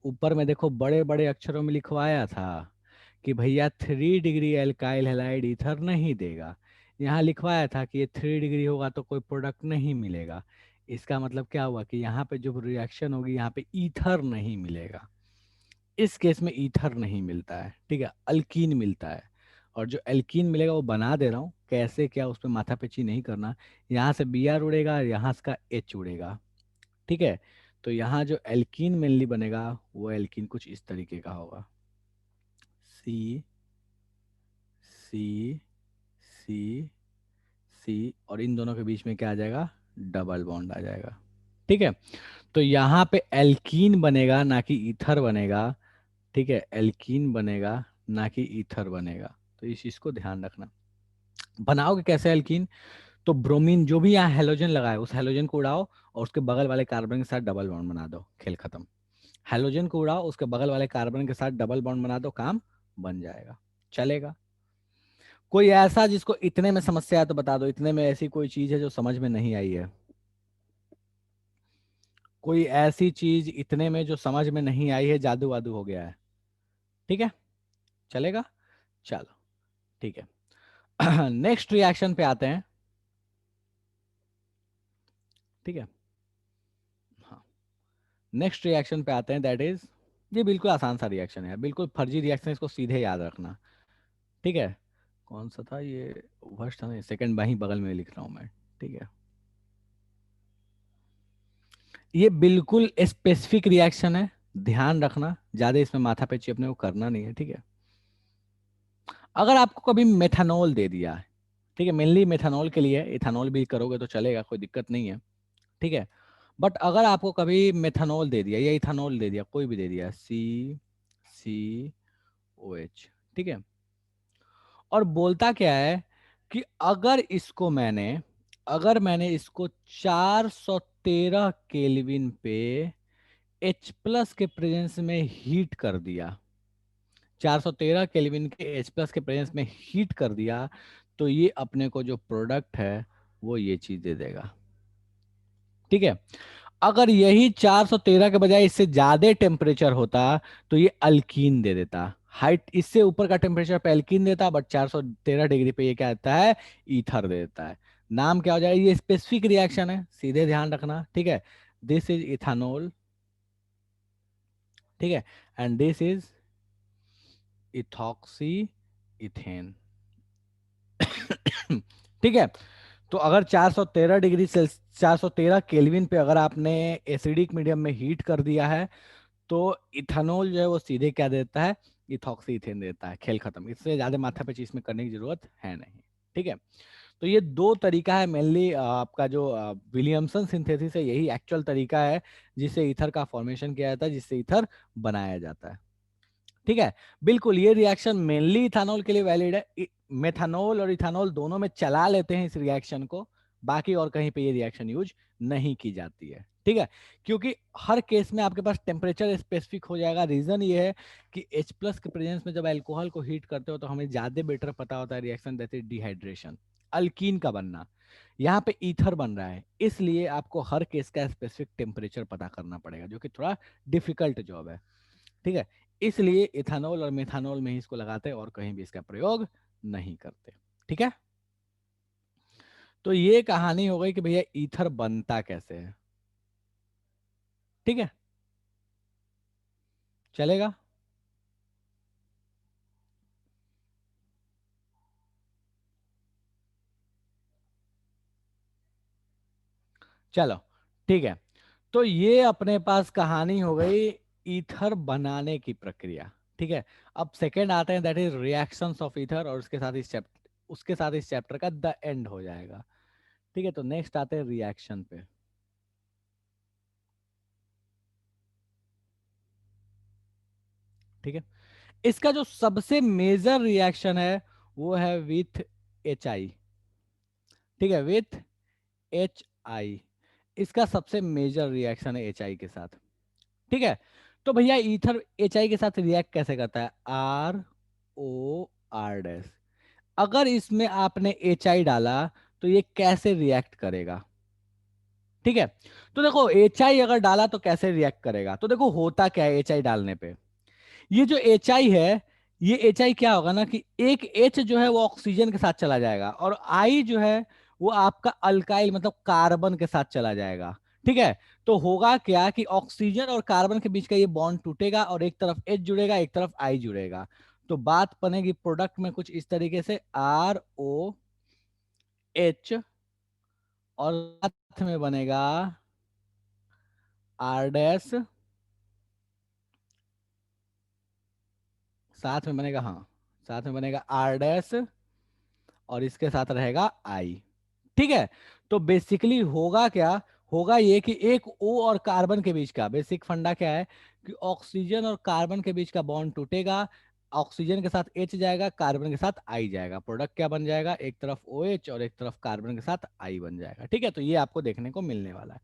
ऊपर में देखो बड़े बड़े अक्षरों में लिखवाया था कि भैया 3 डिग्री एल्काइल हैलाइड ईथर नहीं देगा। यहाँ लिखवाया था कि ये 3 डिग्री होगा तो कोई प्रोडक्ट नहीं मिलेगा। इसका मतलब क्या हुआ कि यहाँ पे जो रिएक्शन होगी यहाँ पे ईथर नहीं मिलेगा। इस केस में ईथर नहीं मिलता है, ठीक है, अल्कीन मिलता है। और जो एल्कीन मिलेगा वो बना दे रहा हूँ, कैसे क्या उस पर माथापेची नहीं करना। यहाँ से बी आर उड़ेगा, यहाँ से का एच उड़ेगा, ठीक है। तो यहाँ जो एल्कीन मेनली बनेगा वो एल्कीन कुछ इस तरीके का होगा, सी सी सी सी, और इन दोनों के बीच में क्या आ जाएगा? डबल बॉन्ड आ जाएगा, ठीक है। तो यहाँ पे एल्कीन बनेगा ना कि ईथर बनेगा, ठीक है, एल्कीन बनेगा ना कि ईथर बनेगा। तो इस चीज को ध्यान रखना। बनाओगे कैसे एल्कीन? तो ब्रोमीन जो भी यहाँ हेलोजन लगा है उस हेलोजन को उड़ाओ और उसके बगल वाले कार्बन के साथ डबल बॉन्ड बना दो, खेल खत्म। हेलोजन को उड़ाओ, उसके बगल वाले कार्बन के साथ डबल बॉन्ड बना दो, काम बन जाएगा, चलेगा। कोई ऐसा जिसको इतने में समस्या है तो बता दो, इतने में ऐसी कोई चीज है जो समझ में नहीं आई है? कोई ऐसी चीज इतने में जो समझ में नहीं आई है, जादू वादू हो गया है? ठीक है, चलेगा, चलो, ठीक है। नेक्स्ट रिएक्शन पे आते हैं, ठीक है। हाँ, नेक्स्ट रिएक्शन पे आते हैं, दैट इज, ये बिल्कुल आसान सा रिएक्शन है, बिल्कुल फर्जी रिएक्शन, इसको सीधे याद रखना, ठीक है। कौन सा था ये? फर्स्ट था, सेकंड वहीं बगल में लिख रहा हूं मैं, ठीक है। ये बिल्कुल स्पेसिफिक रिएक्शन है, ध्यान रखना, ज्यादा इसमें माथा पेची अपने को करना नहीं है, ठीक है। अगर आपको कभी मेथानॉल दे दिया है, ठीक है, मेनली मेथानॉल के लिए, इथानॉल भी करोगे तो चलेगा, कोई दिक्कत नहीं है, ठीक है। बट अगर आपको कभी मेथानॉल दे दिया या इथानॉल दे दिया, कोई भी दे दिया, CCOH, ठीक है, और बोलता क्या है कि अगर मैंने इसको 413 केल्विन पे H+ के प्रेजेंस में हीट कर दिया, 413 केल्विन के H+ के प्रेजेंस में हीट कर दिया, तो ये अपने को जो प्रोडक्ट है वो ये चीज दे देगा, ठीक है। अगर यही 413 के बजाय इससे ज्यादा टेम्परेचर होता तो ये अल्कीन दे देता, हाइट इससे ऊपर का टेम्परेचर पे अल्कीन देता, बट 413 डिग्री पे ये क्या देता है? ईथर दे देता है। नाम क्या हो जाएगा? ये स्पेसिफिक रिएक्शन है, सीधे ध्यान रखना, ठीक है। दिस इज इथानॉल, ठीक है, and this is ethoxy ethane. ठीक है। तो अगर 413 डिग्री सेल्सियस, 413 केल्विन पे अगर आपने एसिडिक मीडियम में हीट कर दिया है, तो इथेनॉल जो है वो सीधे क्या देता है? इथॉक्सी इथेन देता है, खेल खत्म, इससे ज्यादा माथा पे इसमें करने की जरूरत है नहीं, ठीक है। तो ये दो तरीका है मेनली, आपका जो विलियमसन सिंथेसिस है, यही एक्चुअल तरीका है जिससे ईथर का फॉर्मेशन किया जाता है, जिससे ईथर बनाया जाता है, ठीक है। बिल्कुल, ये रिएक्शन मेनली इथानॉल के लिए वैलिड है, मेथानॉल और इथानॉल दोनों में चला लेते हैं इस रिएक्शन को, बाकी और कहीं पे ये रिएक्शन यूज नहीं की जाती है, ठीक है। क्योंकि हर केस में आपके पास टेम्परेचर स्पेसिफिक हो जाएगा। रीजन ये है कि H+ के प्रेजेंस में जब अल्कोहल को हीट करते हो तो हमें ज्यादा बेटर पता होता है reaction, that is dehydration, alkyne का बनना। यहाँ पे ईथर बन रहा है, इसलिए आपको हर केस का स्पेसिफिक टेम्परेचर पता करना पड़ेगा, जो कि थोड़ा डिफिकल्ट जॉब है, ठीक है। इसलिए इथेनॉल और मेथनॉल में ही इसको लगाते हैं और कहीं भी इसका प्रयोग नहीं करते। ठीक है, तो ये कहानी हो गई कि भैया ईथर बनता कैसे है। ठीक है, चलेगा। चलो ठीक है, तो ये अपने पास कहानी हो गई ईथर बनाने की प्रक्रिया। ठीक है, अब सेकेंड आते हैं, that is reactions of ether, और उसके साथ इस चैप्टर का द एंड हो जाएगा। ठीक है, तो नेक्स्ट आते हैं रिएक्शन पे। ठीक है, इसका जो सबसे मेजर रिएक्शन है वो है विथ एच आई। ठीक है, विथ एच आई, इसका सबसे मेजर रिएक्शन है एच आई के साथ। ठीक है, तो भैया ईथर एच आई के साथ रिएक्ट कैसे करता है, आर ओ आर डैश। अगर इसमें आपने एच आई डाला तो ये कैसे रिएक्ट करेगा। ठीक है, तो देखो एच आई अगर डाला तो कैसे रिएक्ट करेगा, तो देखो होता क्या है एच आई डालने पे। ये जो एच आई है, ये एच आई क्या होगा ना कि एक एच जो है वो ऑक्सीजन के साथ चला जाएगा, और आई जो है वो आपका अल्काइल मतलब कार्बन के साथ चला जाएगा। ठीक है, तो होगा क्या कि ऑक्सीजन और कार्बन के बीच का ये बॉन्ड टूटेगा और एक तरफ एच जुड़ेगा एक तरफ आई जुड़ेगा। तो बात बनेगी प्रोडक्ट में कुछ इस तरीके से, आर ओ एच, और साथ में बनेगा आर डैश, साथ में बनेगा, हाँ साथ में बनेगा आर डैश, और इसके साथ रहेगा आई। ठीक है, तो बेसिकली होगा क्या, होगा ये कि एक ओ और कार्बन के बीच का बेसिक फंडा क्या है कि ऑक्सीजन और कार्बन के बीच का बॉन्ड टूटेगा, ऑक्सीजन के साथ एच जाएगा कार्बन के साथ आई जाएगा, प्रोडक्ट क्या बन जाएगा, एक तरफ ओ एच और एक तरफ कार्बन के साथ आई बन जाएगा। ठीक है, तो ये आपको देखने को मिलने वाला है।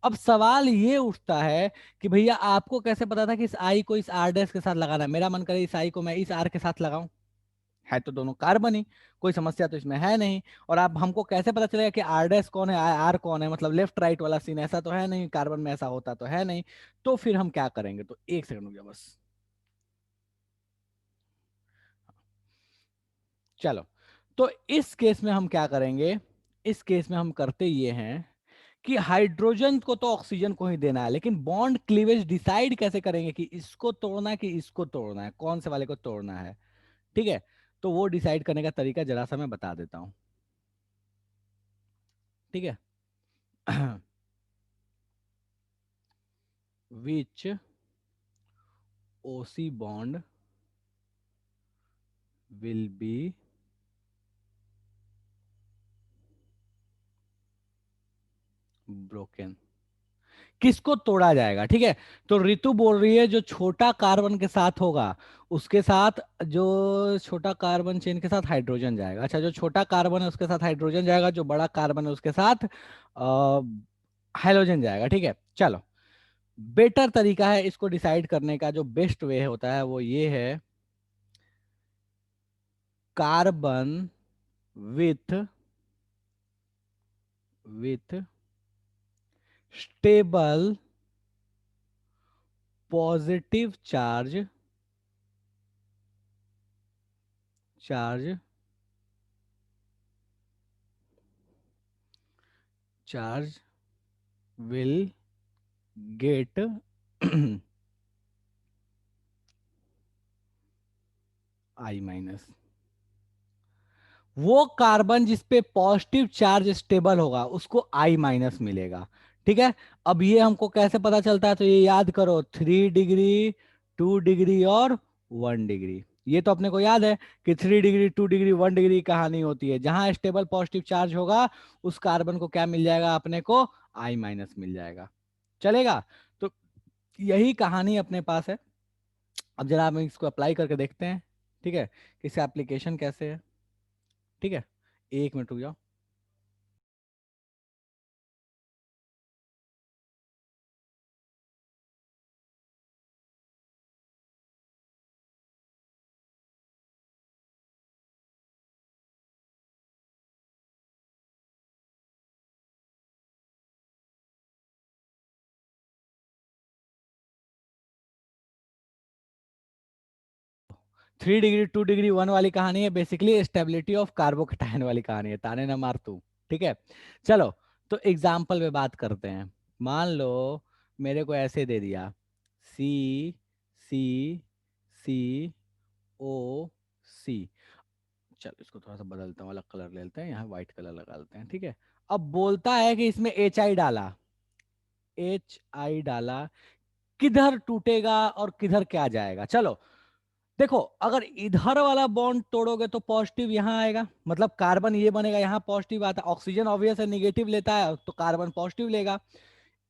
अब सवाल ये उठता है कि भैया आपको कैसे पता था कि इस आई को इस आर डैश के साथ लगाना है, मेरा मन करे इस आई को मैं इस आर के साथ लगाऊं, है तो दोनों कार्बन ही, कोई समस्या तो इसमें है नहीं। और आप हमको कैसे पता चलेगा कि आर डैश कौन है आर कौन है, मतलब लेफ्ट राइट वाला सीन ऐसा तो है नहीं, कार्बन में ऐसा होता तो है नहीं। तो फिर हम क्या करेंगे, तो एक सेकंड रुक जाओ बस। चलो, तो इस केस में हम क्या करेंगे, इस केस में हम करते ये हैं कि हाइड्रोजन को तो ऑक्सीजन को ही देना है, लेकिन बॉन्ड क्लीवेज डिसाइड कैसे करेंगे कि इसको तोड़ना है कि इसको तोड़ना है, कौन से वाले को तोड़ना है। ठीक है, तो वो डिसाइड करने का तरीका जरा सा मैं बता देता हूं। ठीक है, which OC bond will be broken, किसको तोड़ा जाएगा। ठीक है, तो रितु बोल रही है जो छोटा कार्बन के साथ होगा उसके साथ, जो छोटा कार्बन चेन के साथ हाइड्रोजन जाएगा, अच्छा जो छोटा कार्बन है उसके साथ हाइड्रोजन जाएगा, जो बड़ा कार्बन है उसके साथ हाइड्रोजन जाएगा। ठीक है, चलो बेटर तरीका है इसको डिसाइड करने का, जो बेस्ट वे होता है वो ये है, carbon with with stable positive charge charge will get I minus. वो कार्बन जिसपे पॉजिटिव चार्ज स्टेबल होगा उसको आई माइनस मिलेगा। ठीक है, अब ये हमको कैसे पता चलता है, तो ये याद करो 3 डिग्री 2 डिग्री और 1 डिग्री। ये तो अपने को याद है कि 3 डिग्री 2 डिग्री 1 डिग्री कहानी होती है, जहां स्टेबल पॉजिटिव चार्ज होगा उस कार्बन को क्या मिल जाएगा अपने को, आई माइनस मिल जाएगा। चलेगा, तो यही कहानी अपने पास है। अब जरा हम इसको अप्लाई करके देखते हैं। ठीक है, कि इसका एप्लीकेशन कैसे है। ठीक है, 1 मिनट रुक जाओ। 3 डिग्री 2 डिग्री 1 वाली कहानी है, बेसिकली स्टेबिलिटी ऑफ कार्बोकेटायन वाली कहानी है, ताने ना मार तू। ठीक है, चलो तो एग्जाम्पल पे बात करते हैं। मान लो मेरे को ऐसे दे दिया, सी सी सी ओ सी। चलो इसको थोड़ा सा बदलता हूँ, अलग कलर ले लेते हैं, यहाँ व्हाइट कलर लगा लेते हैं। ठीक है, अब बोलता है कि इसमें एच आई डाला, एच आई डाला, किधर टूटेगा और किधर क्या जाएगा। चलो देखो, अगर इधर वाला बॉन्ड तोड़ोगे तो पॉजिटिव यहां आएगा, मतलब कार्बन ये बनेगा, यहां पॉजिटिव आता है। ऑक्सीजन ऑब्वियस है निगेटिव लेता है, तो कार्बन पॉजिटिव लेगा।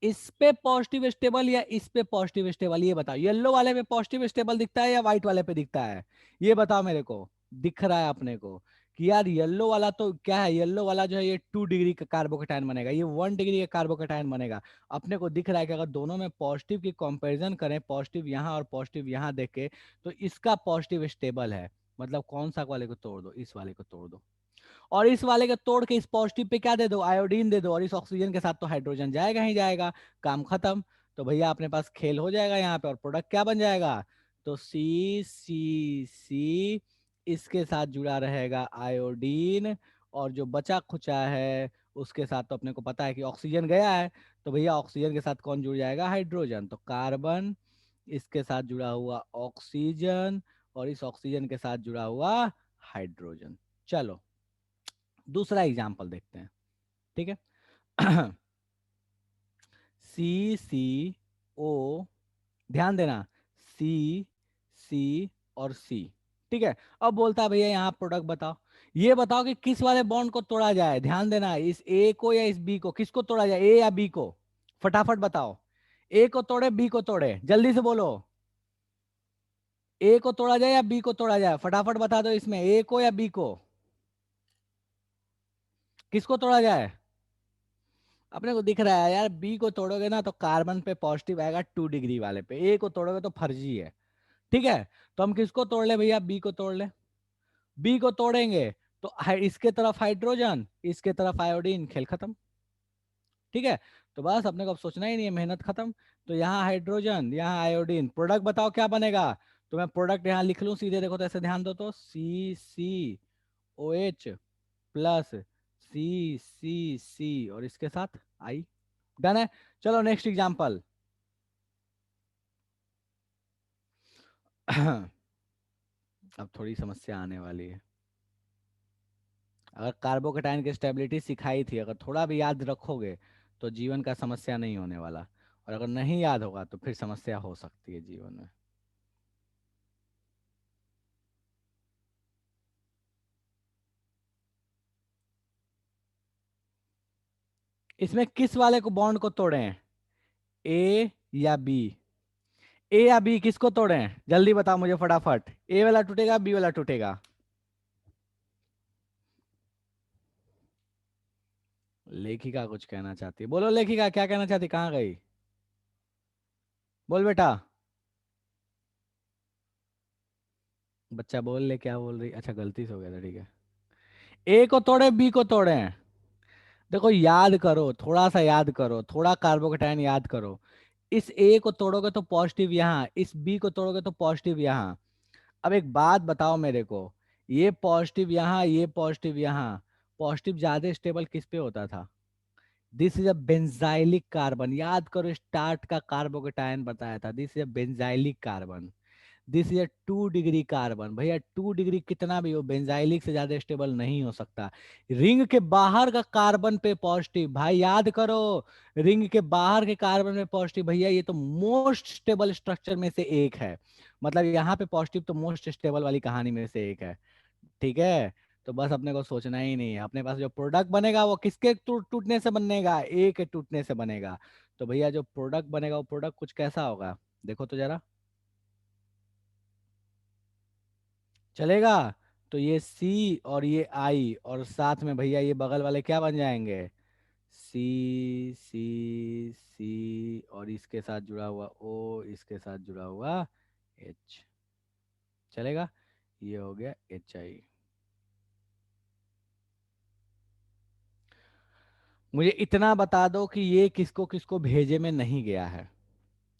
इस पे पॉजिटिव स्टेबल या इस पे पॉजिटिव स्टेबल, ये बताओ। येलो वाले पे पॉजिटिव स्टेबल दिखता है या व्हाइट वाले पे दिखता है, ये बताओ मेरे को। दिख रहा है अपने को कि यार येलो वाला तो क्या है, येलो वाला जो है ये 2 डिग्री का कार्बोकेटायन बनेगा, ये 1 डिग्री का कार्बोकेटायन बनेगा। अपने को दिख रहा है कि अगर दोनों में पॉजिटिव की कंपैरिजन करें, पॉजिटिव यहाँ और पॉजिटिव यहाँ देखे, तो इसका पॉजिटिव स्टेबल है। मतलब कौन सा वाले को तोड़ दो, इस वाले को तोड़ दो, और इस वाले के तोड़ के इस पॉजिटिव पे क्या दे दो, आयोडीन दे दो, और इस ऑक्सीजन के साथ तो हाइड्रोजन जाएगा ही जाएगा, काम खत्म। तो भैया अपने पास खेल हो जाएगा यहाँ पे, और प्रोडक्ट क्या बन जाएगा, तो सी सी सी, इसके साथ जुड़ा रहेगा आयोडीन, और जो बचा खुचा है उसके साथ तो अपने को पता है कि ऑक्सीजन गया है, तो भैया ऑक्सीजन के साथ कौन जुड़ जाएगा, हाइड्रोजन। तो कार्बन, इसके साथ जुड़ा हुआ ऑक्सीजन, और इस ऑक्सीजन के साथ जुड़ा हुआ हाइड्रोजन। चलो दूसरा एग्जाम्पल देखते हैं। ठीक है, सी सी ओ, ध्यान देना, सी सी और सी। ठीक है, अब बोलता है भैया यहाँ प्रोडक्ट बताओ। ये बताओ कि किस वाले बॉन्ड को तोड़ा जाए, ध्यान देना, इस ए को या इस बी को, किसको तोड़ा जाए, ए या बी को, फटाफट बताओ। ए को तोड़े बी को तोड़े, जल्दी से बोलो। ए को तोड़ा जाए या बी को तोड़ा जाए, फटाफट बता दो, इसमें ए को या बी को, किसको तोड़ा जाए। अपने को दिख रहा है यार, बी को तोड़ोगे ना तो कार्बन पे पॉजिटिव आएगा 2 डिग्री वाले पे, ए को तोड़ोगे तो फर्जी है। ठीक है, तो हम किसको तोड़ ले भैया, बी को तोड़ ले। बी को तोड़ेंगे तो इसके तरफ हाइड्रोजन, इसके तरफ आयोडीन, खेल खत्म। ठीक है, तो बस अपने को अब सोचना ही नहीं है, मेहनत खत्म। तो यहाँ हाइड्रोजन, यहाँ आयोडीन, प्रोडक्ट बताओ क्या बनेगा। तो मैं प्रोडक्ट यहाँ लिख लूं सीधे, देखो तो ऐसे ध्यान दो, तो सी सी ओ एच प्लस सी सी सी, और इसके साथ आई। डन है। चलो नेक्स्ट एग्जांपल। अब थोड़ी समस्या आने वाली है। अगर कार्बोकेटाइन की स्टेबिलिटी सिखाई थी, अगर थोड़ा भी याद रखोगे तो जीवन का समस्या नहीं होने वाला, और अगर नहीं याद होगा तो फिर समस्या हो सकती है जीवन में। इसमें किस वाले को बॉन्ड को तोड़े, ए या बी, ए या बी किसको तोड़े, जल्दी बताओ मुझे फटाफट। ए वाला टूटेगा, बी वाला टूटेगा। लेखिका कुछ कहना चाहती है, बोलो लेखिका क्या कहना चाहती, कहाँ गई, बोल बेटा। बच्चा बोल ले, क्या बोल रही, अच्छा गलती से हो गया था, ठीक है। ए को तोड़े बी को तोड़े, देखो याद करो, थोड़ा सा याद करो, थोड़ा कार्बोकेटाइन याद करो। इस ए को तोड़ोगे तो पॉजिटिव यहाँ, इस बी को तोड़ोगे तो पॉजिटिव यहाँ। अब एक बात बताओ मेरे को, ये पॉजिटिव यहाँ, ये पॉजिटिव यहाँ, पॉजिटिव ज्यादा स्टेबल किस पे होता था, this is a benzylic carbon. याद करो, स्टार्ट का कार्बोकेटाइन बताया था, this is a benzylic carbon, this is 2 degree carbon. भैया 2 डिग्री कितना भी हो, बेंजाइलिक से ज्यादा स्टेबल नहीं हो सकता। रिंग के बाहर का कार्बन पे पॉजिटिव, भाई याद करो, रिंग के बाहर के कार्बन में पॉजिटिव, भैया ये तो मोस्ट स्टेबल स्ट्रक्चर में से एक है। मतलब यहाँ पे पॉजिटिव तो मोस्ट स्टेबल वाली कहानी में से एक है। ठीक है, तो बस अपने को सोचना ही नहीं है, अपने पास जो प्रोडक्ट बनेगा वो किसके टूटने से बनेगा, ए के टूटने से बनेगा। तो भैया जो प्रोडक्ट बनेगा वो प्रोडक्ट कुछ कैसा होगा, देखो तो जरा, चलेगा। तो ये सी और ये आई, और साथ में भैया ये बगल वाले क्या बन जाएंगे, सी सी सी, और इसके साथ जुड़ा हुआ ओ, इसके साथ जुड़ा हुआ एच, चलेगा। ये हो गया एच आई। मुझे इतना बता दो कि ये किसको किसको भेजे में नहीं गया है,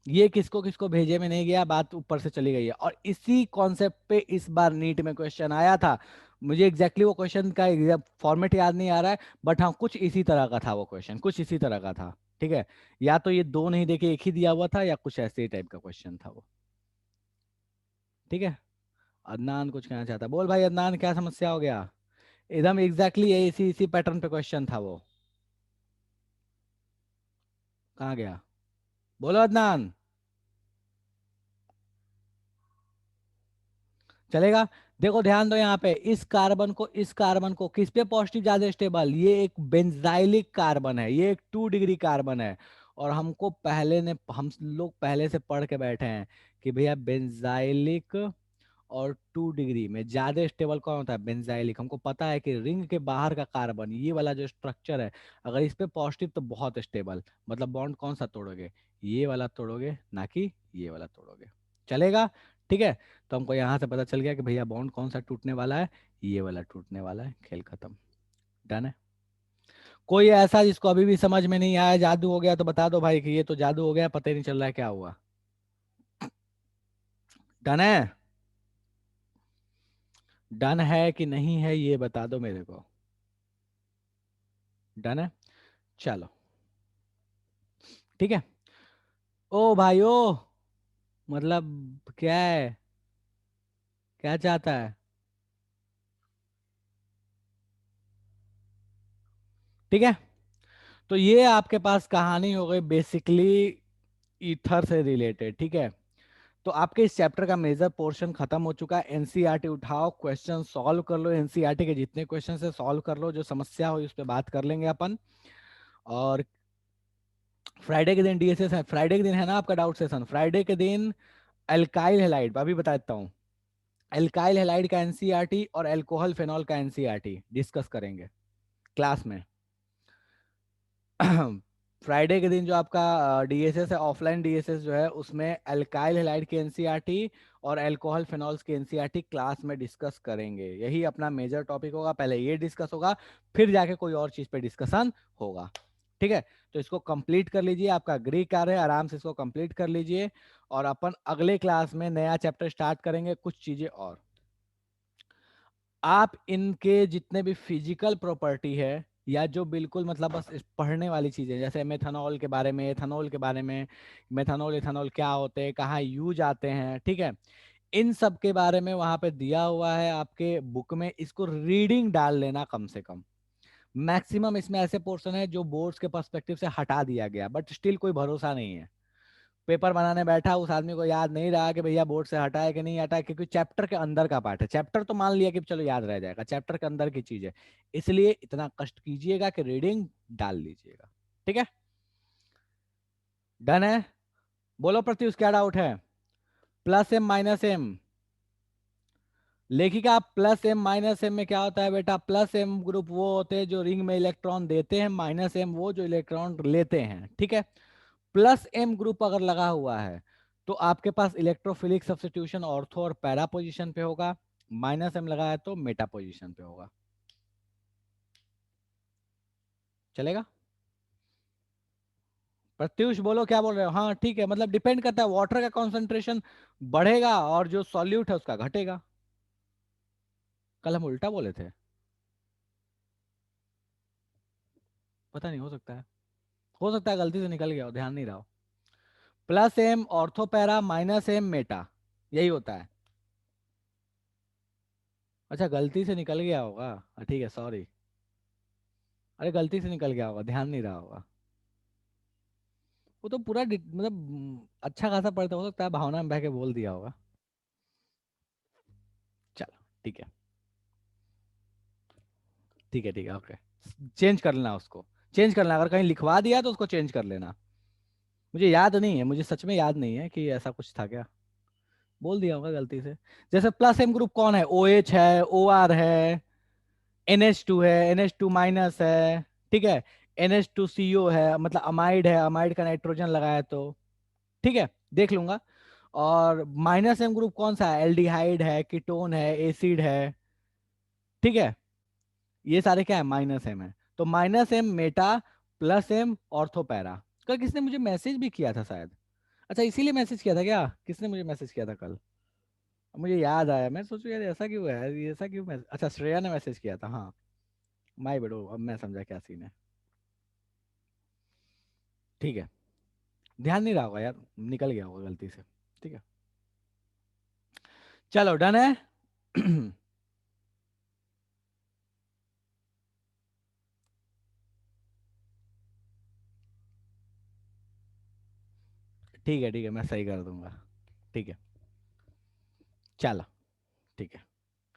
ये किसको किसको भेजे में नहीं गया, बात ऊपर से चली गई है। और इसी कॉन्सेप्ट पे इस बार नीट में क्वेश्चन आया था। मुझे एग्जैक्टली वो क्वेश्चन का फॉर्मेट याद नहीं आ रहा है, बट हाँ कुछ इसी तरह का था वो क्वेश्चन, कुछ इसी तरह का था। ठीक है, या तो ये दो नहीं देके एक ही दिया हुआ था, या कुछ ऐसे ही टाइप का क्वेश्चन था वो। ठीक है, अदनान कुछ कहना चाहता है, बोल भाई अदनान, क्या समस्या हो गया? एकदम एग्जैक्टली ये इसी इसी पैटर्न पे क्वेश्चन था वो। कहाँ गया? बोलो अदनान। चलेगा? देखो ध्यान दो यहाँ पे, इस कार्बन को किस पे पॉजिटिव ज्यादा स्टेबल, ये एक बेंजाइलिक कार्बन है, ये एक 2 डिग्री कार्बन है। और हम लोग पहले से पढ़ के बैठे हैं कि भैया बेंजाइलिक और 2 डिग्री में ज्यादा स्टेबल कौन होता है? बेंजाइलिक। हमको पता है कि रिंग के बाहर का कार्बन, ये वाला जो स्ट्रक्चर है, अगर इस पे पॉजिटिव तो बहुत स्टेबल, मतलब बॉन्ड कौन सा तोड़ोगे? ये वाला तोड़ोगे, ना कि ये वाला तोड़ोगे। चलेगा? ठीक है, तो हमको यहाँ से पता चल गया कि भैया बॉन्ड कौन सा टूटने वाला है, ये वाला टूटने वाला है। खेल खत्म। डन है? कोई ऐसा जिसको अभी भी समझ में नहीं आया, जादू हो गया, तो बता दो भाई कि ये तो जादू हो गया, पता ही नहीं चल रहा है क्या हुआ। डन है? डन है कि नहीं है, ये बता दो मेरे को। डन है? चलो, ठीक है। ओ भाई ओ, मतलब क्या है, क्या चाहता है? ठीक है, तो ये आपके पास कहानी हो गई बेसिकली ईथर से रिलेटेड। ठीक है, तो आपके इस चैप्टर का मेजर पोर्शन खत्म हो चुका है। एनसीईआरटी उठाओ, क्वेश्चन सॉल्व कर लो, एनसीईआरटी के जितने क्वेश्चन है सॉल्व कर लो, जो समस्या हो उस पर बात कर लेंगे अपन। और फ्राइडे के दिन डीएसएस है, फ्राइडे के दिन है ना आपका डाउट सेशन, फ्राइडे के दिन अल्काइल हैलाइड, अभी बता देता हूँ। अल्काइल हैलाइड का एनसीईआरटी और अल्कोहल फेनॉल का एनसीईआरटी डिस्कस करेंगे क्लास में। फ्राइडे के दिन जो आपका डीएसएस है, ऑफलाइन डीएसएस जो है, उसमें अल्काइल हैलाइड की एनसीईआरटी और अल्कोहल फेनॉल्स की एनसीईआरटी क्लास में डिस्कस करेंगे। यही अपना मेजर टॉपिक होगा, पहले ये डिस्कस होगा, फिर जाके कोई और चीज पे डिस्कशन होगा। ठीक है, तो इसको कंप्लीट कर लीजिए, आपका ग्रीक कार्य है, आराम से इसको कंप्लीट कर लीजिए। और अपन अगले क्लास में नया चैप्टर स्टार्ट करेंगे, कुछ चीजें और। आप इनके जितने भी फिजिकल प्रॉपर्टी है, या जो बिल्कुल मतलब बस पढ़ने वाली चीजें, जैसे मेथनॉल के बारे में, एथनॉल के बारे में, मेथनॉल इथेनॉल क्या होते हैं, कहाँ यूज आते हैं, ठीक है, इन सब के बारे में वहां पे दिया हुआ है आपके बुक में। इसको रीडिंग डाल लेना कम से कम। मैक्सिमम इसमें ऐसे पोर्शन है जो बोर्ड्स के पर्सपेक्टिव से हटा दिया गया, बट स्टिल कोई भरोसा नहीं है। पेपर बनाने बैठा उस आदमी को याद नहीं रहा कि भैया बोर्ड से हटा है कि नहीं हटा है, क्योंकि चैप्टर के अंदर का पार्ट है। चैप्टर तो मान लिया कि चलो याद रह जाएगा, चैप्टर के अंदर की चीज है, इसलिए इतना कष्ट कीजिएगा कि रीडिंग डाल लीजिएगा। ठीक है, डन है? बोलो प्रत्युष, क्या डाउट है? प्लस एम माइनस एम, लेखिका प्लस एम माइनस एम में क्या होता है बेटा? प्लस एम ग्रुप वो होते हैं जो रिंग में इलेक्ट्रॉन देते हैं, माइनस एम वो जो इलेक्ट्रॉन लेते हैं। ठीक है, प्लस एम ग्रुप अगर लगा हुआ है तो आपके पास इलेक्ट्रोफिलिक सब्स्टिट्यूशन ऑर्थो और पैरा पोजीशन पे होगा, माइनस एम लगा है तो मेटा पोजीशन पे होगा। चलेगा? प्रत्युष बोलो, क्या बोल रहे हो? हाँ ठीक है, मतलब डिपेंड करता है, वाटर का कॉन्सेंट्रेशन बढ़ेगा और जो सॉल्यूट है उसका घटेगा। कल हम उल्टा बोले थे, पता नहीं, हो सकता है गलती से निकल गया हो, ध्यान नहीं रहा हो। Plus M ortho para, minus M meta, यही होता है। अच्छा, गलती से निकल गया होगा, ठीक है, सॉरी। अरे गलती से निकल गया होगा, ध्यान नहीं रहा होगा। वो तो पूरा मतलब अच्छा खासा पढ़ता, हो सकता है भावना में बह के बोल दिया होगा। चलो ठीक है, ठीक है, ठीक है, ओके। चेंज कर लेना उसको, चेंज कर लेना, अगर कहीं लिखवा दिया तो उसको चेंज कर लेना। मुझे याद नहीं है, मुझे सच में याद नहीं है कि ऐसा कुछ था क्या, बोल दिया होगा गलती से। जैसे प्लस एम ग्रुप कौन है? ओ एच है, ओ आर है, NH2 है, NH2 माइनस है, ठीक है, NH2CO है, मतलब अमाइड है, अमाइड का नाइट्रोजन लगाया तो, ठीक है, देख लूंगा। और माइनस एम ग्रुप कौन सा है? एल्डिहाइड है, कीटोन है, एसिड है, ठीक है, ये सारे क्या है? माइनस एम है। तो minus M meta, plus M ortho para. कल किसने मुझे मैसेज भी किया था शायद, अच्छा इसीलिए मैसेज किया था क्या? किसने मुझे मैसेज किया था कल? अब मुझे याद आया, मैं सोचू यार ऐसा क्यों है, ये ऐसा क्यों मैसेज, अच्छा श्रेया ने मैसेज किया था, हाँ। माय बेडो, अब मैं समझा क्या सीन है। ठीक है, ध्यान नहीं रहा होगा यार, निकल गया होगा गलती से। ठीक है, चलो डन है। ठीक है, ठीक है, मैं सही कर दूंगा। ठीक है, चलो, ठीक है।